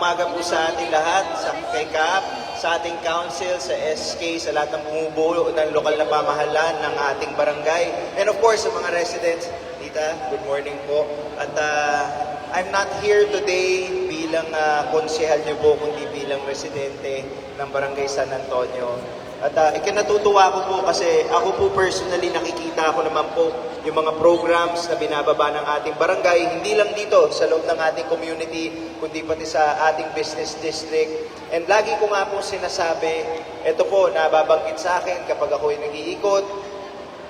umaga po sa ating lahat, kay CAP, sa ating council, sa SK, sa lahat ng bumubuo ng lokal na pamahalaan ng ating barangay. And of course, sa mga residents. Tita, good morning po. At I'm not here today bilang konsehal niyo po, kundi bilang residente ng Barangay San Antonio. At ikinatutuwa ko po kasi ako po personally nakikita ko naman po yung mga programs na binababa ng ating barangay, hindi lang dito sa loob ng ating community, kundi pati sa ating business district. And lagi ko nga po sinasabi, ito po, nababanggit sa akin kapag ako'y nag-iikot,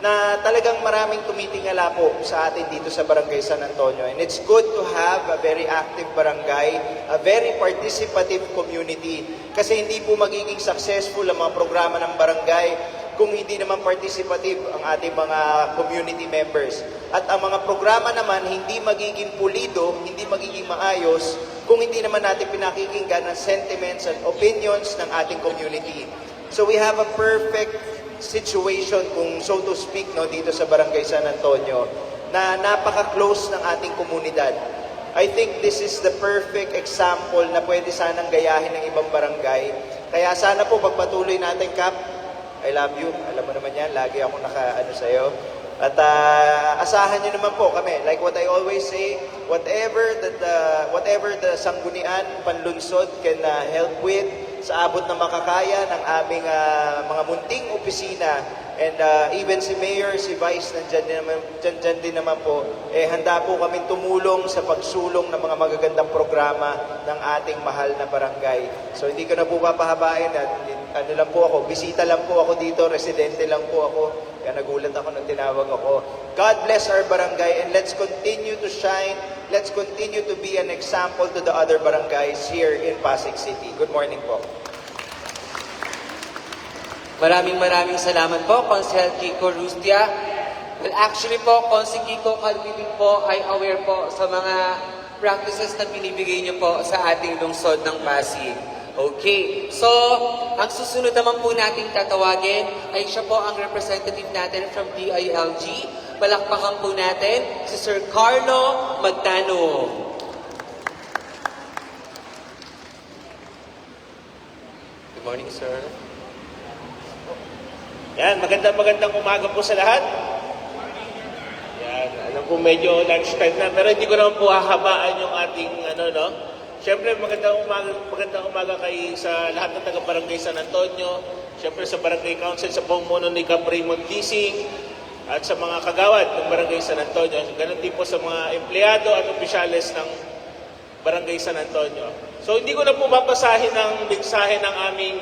na talagang maraming tumitingala po sa atin dito sa Barangay San Antonio. And it's good to have a very active barangay, a very participative community. Kasi hindi po magiging successful ang mga programa ng barangay kung hindi naman participative ang ating mga community members. At ang mga programa naman hindi magiging pulido, hindi magiging maayos kung hindi naman natin pinakikinggan ang sentiments and opinions ng ating community. So we have a perfect situation, kung so to speak, no, dito sa Barangay San Antonio, na napaka-close ng ating komunidad. I think this is the perfect example na pwede sanang gayahin ng ibang barangay. Kaya sana po pagpatuloy natin, Kap. I love you. Alam mo naman yan, lagi ako naka-ano sa'yo. At asahan nyo naman po kami. Like what I always say, whatever the sanggunian, panlunsod can help with, sa abot na makakaya ng aming mga munting opisina, and even si Mayor, si Vice, nandyan din naman po, handa po kami tumulong sa pagsulong ng mga magagandang programa ng ating mahal na barangay. So hindi ko na po papahabain, ano lang po ako, bisita lang po ako dito, residente lang po ako, kaya nagulat ako nang tinawag ako. God bless our barangay, and let's continue to shine, let's continue to be an example to the other barangays here in Pasig City. Good morning po. Maraming salamat po, Consel Kiko Rustia. Well, actually po, Consi Kiko Calvin po ay aware po sa mga practices na binibigay niyo po sa ating lungsod ng Pasig. Okay, so ang susunod naman po nating tatawagin ay siya po ang representative natin from DILG. Palakpakan po natin si Sir Carlo Magtano. Good morning, sir. Yan, magandang umaga po sa lahat. Yan, alam ko medyo lunchtime na, pero hindi ko naman po hahabaan yung ating Siyempre, magandang umaga kay sa lahat ng taga-Barangay San Antonio, siyempre sa Barangay Council, sa pamumuno ni Cap Raymond Tising, at sa mga kagawad ng Barangay San Antonio. Ganun din po sa mga empleyado at opisyales ng Barangay San Antonio. So, hindi ko na po babasahin ang mensahe ng aming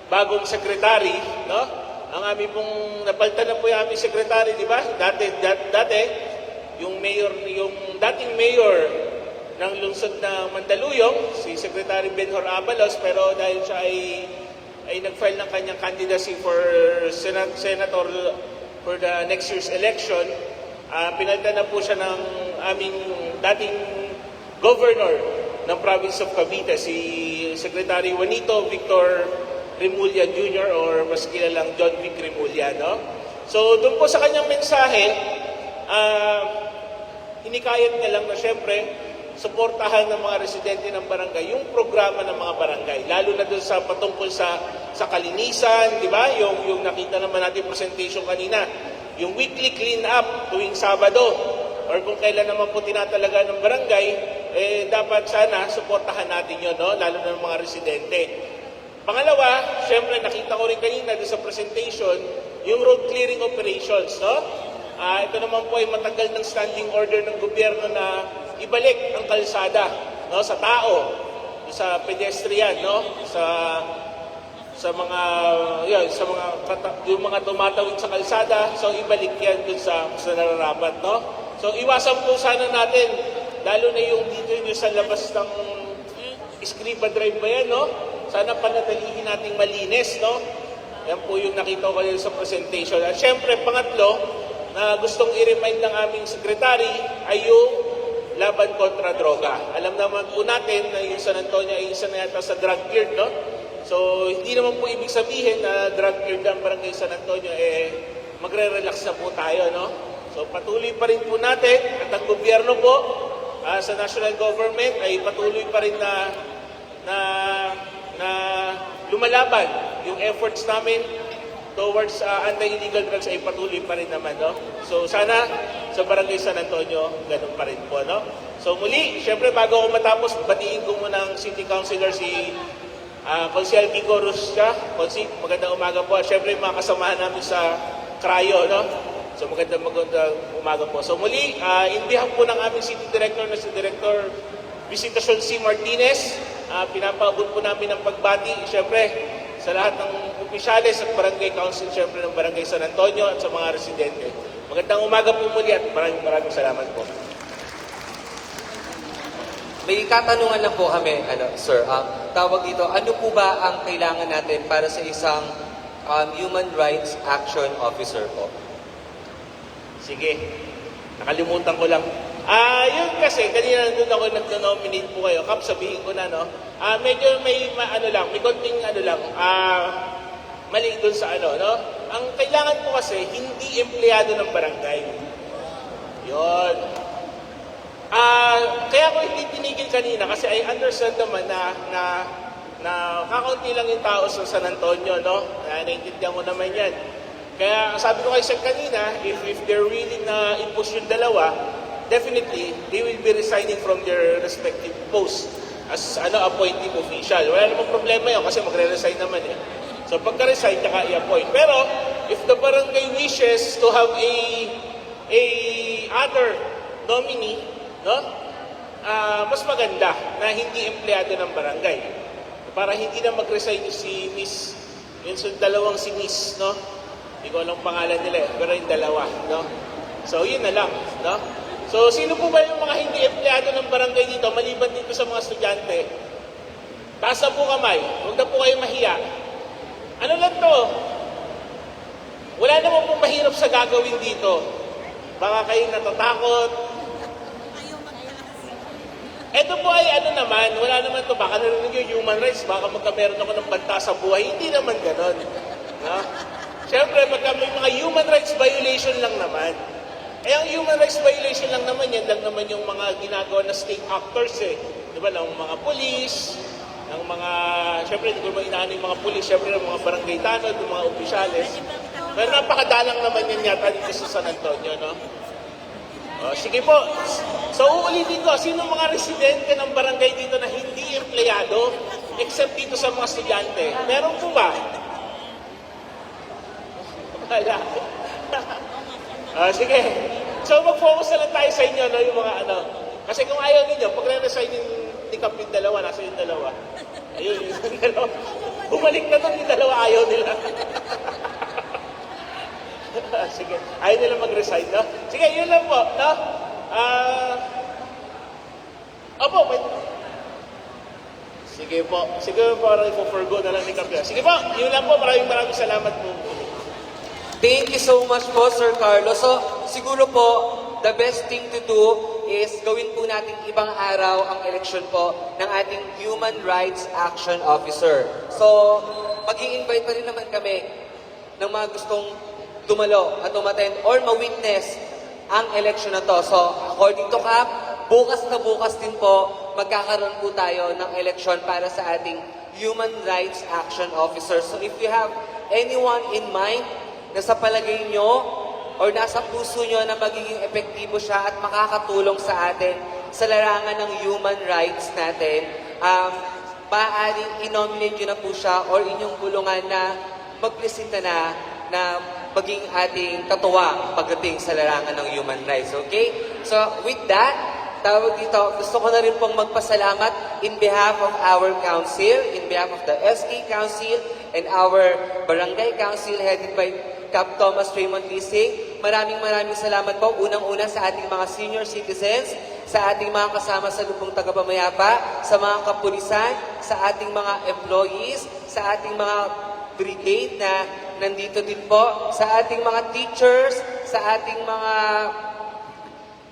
bagong sekretary, no? Ang aming pong napalitan na po yung aming sekretary, di ba? Dati yung dating mayor ng lungsod na Mandaluyong, si Secretary Benhor Abalos, pero dahil siya ay nag-file ng kanyang candidacy for senator for the next year's election, pinalitan na po siya ng aming dating governor ng province of Cavite, si Secretary Juanito Victor Remulla Jr. or mas kilalang John Vic Remulla, no? So, doon po sa kanyang mensahe, hinikayat niya lang na syempre, suportahan ng mga residente ng barangay yung programa ng mga barangay, lalo na doon sa patungkol sa kalinisan, di ba? Yung nakita naman natin presentation kanina, yung weekly clean up tuwing Sabado, or kung kailan naman po tinatalaga ng barangay, dapat sana suportahan natin yun, no? Lalo na ng mga residente. Pangalawa, syempre nakita ko rin kanina doon sa presentation, yung road clearing operations, no? Ito naman po ay matagal ng standing order ng gobyerno na ibalik ang kalsada, no, sa tao, sa pedestrian, no, sa mga yung mga tumatawid sa kalsada, so ibalik yan dun sa nararapat, no. So iwasan po sana natin, lalo na yung dito yung sa labas ng Escriba Drive ba yan, no? Sana panatilihin nating malinis, no? Yan po yung nakita ko sa presentation. At syempre, pangatlo, na gustong i-remind ng aming sekretary ay yung laban kontra droga. Alam naman po natin na yung San Antonio ay isa na yata sa drug-cleared, no? So, hindi naman po ibig sabihin na drug-cleared ang Barangay San Antonio, magre-relax na po tayo, no? So, patuloy pa rin po natin at ang gobyerno po sa national government ay patuloy pa rin na lumalaban. Yung efforts namin towards anti-illegal drugs ay patuloy pa rin naman, no? So sana sa Barangay San Antonio, ganun pa rin po, no? So muli, syempre bago ako matapos, batiin ko muna ang City Councilor si Konsehal Kiko Rusya, Konsi, magandang umaga po. Siyempre, yung mga kasamahan namin sa Cryo, no? So, magandang umaga po. So, muli, in behalf po ng aming City Director na si Director Visitasyon C. Martinez, pinapaabot po namin ng pagbati, siyempre, sa lahat ng opisyales at barangay council, siyempre, ng Barangay San Antonio at sa mga residente. Magandang umaga po muli at maraming salamat po. May katanungan lang po kami, sir. Tawag dito, ano po ba ang kailangan natin para sa isang Human Rights Action Officer po? Sige, nakalimutan ko lang. Yun kasi, kanina nandun ako nag-nominate po kayo. Kap, sabihin ko na, no? Medyo may konting mali dun sa no? Ang kailangan po kasi, hindi empleyado ng barangay. Yun. Kaya ko hindi tinigil kanina kasi I understand naman na kakaunti lang yung tao sa San Antonio, no? Naiintindihan ko naman yan. Kaya sabi ko kay Sir kanina, if they're willing na i-push yung dalawa, definitely, they will be resigning from their respective posts as appointing official. Wala namang problema yun kasi magre-resign naman eh. So pagka-resign, tsaka i-appoint. Pero, if the barangay wishes to have a other nominee, no? Mas maganda na hindi empleyado ng barangay. Para hindi na mag-resign si Miss, yung dalawang si Miss, no? Hindi ko alam pangalan nila pero yung dalawa, no? So, yun na lang, no? So, sino po ba yung mga hindi empleyado ng barangay dito, maliban dito sa mga estudyante? Taas na po kamay, huwag na po kayo mahiya. Ano lang to? Wala naman po mahirap sa gagawin dito. Baka kayo natatakot. Ito po ay naman, wala naman to, baka narinig yung human rights, baka magkameron ako ng banta sa buhay, hindi naman ganon. No? Siyempre, pagka may mga human rights violation lang naman, ang human rights violation lang naman, yan lang naman yung mga ginagawa na state actors eh. Di ba, ng mga polis, ng mga, siyempre, hindi ko naman inaano yung mga polis, siyempre, ng mga barangay tanod, ng mga opisyales. Pero napakadalang naman yan yata dito sa San Antonio, no? Sige po. So, uulitin ko, sino mga residente ng barangay dito na hindi empleyado except dito sa mga estudyante? Meron po ba? Wala. Sige. So, mag-focus na lang tayo sa inyo, no, yung mga Kasi kung ayaw ninyo, pag re-resign ni Kap yung dalawa, nasa yung dalawa. Ayun, yung dalawa. Bumalik na doon yung dalawa, ayaw nila. Sige, ayaw nila mag-resign, no? Sige, yun lang po, no? Opo, wait. Sige po, parang ipo-forgo na lang ni Kapya. Sige po, yun lang po, maraming salamat po. Thank you so much po, Sir Carlos. So, siguro po, the best thing to do is gawin po natin ibang araw ang eleksyon po ng ating Human Rights Action Officer. So, mag-i-invite pa rin naman kami ng mga gustong dumalo at umattend or ma-witness ang eleksyon na to. So, according to CAP, bukas na bukas din po, magkakaroon po tayo ng eleksyon para sa ating Human Rights Action Officer. So, if you have anyone in mind na sa palagay nyo or nasa puso nyo na magiging epektibo siya at makakatulong sa atin sa larangan ng human rights natin, maaaring i-nominate nyo na po siya or inyong bulungan na magpresenta na maging ating katuwang pagdating sa larangan ng human rights. Okay? So, with that, tawag dito, gusto ko na rin pong magpasalamat in behalf of our council, in behalf of the SK Council, and our Barangay Council headed by Cap Thomas Raymond Lising. Maraming salamat po unang-una sa ating mga senior citizens, sa ating mga kasama sa lupong tagapamayapa, sa mga kapulisan, sa ating mga employees, sa ating mga brigade na nandito din po, sa ating mga teachers, sa ating mga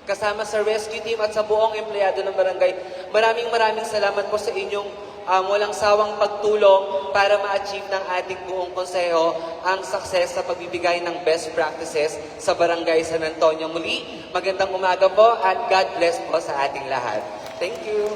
kasama sa rescue team at sa buong empleyado ng barangay. Maraming salamat po sa inyong walang sawang pagtulong para ma-achieve ng ating buong konseho ang success sa pagbibigay ng best practices sa Barangay San Antonio. Muli, magandang umaga po at God bless po sa ating lahat. Thank you.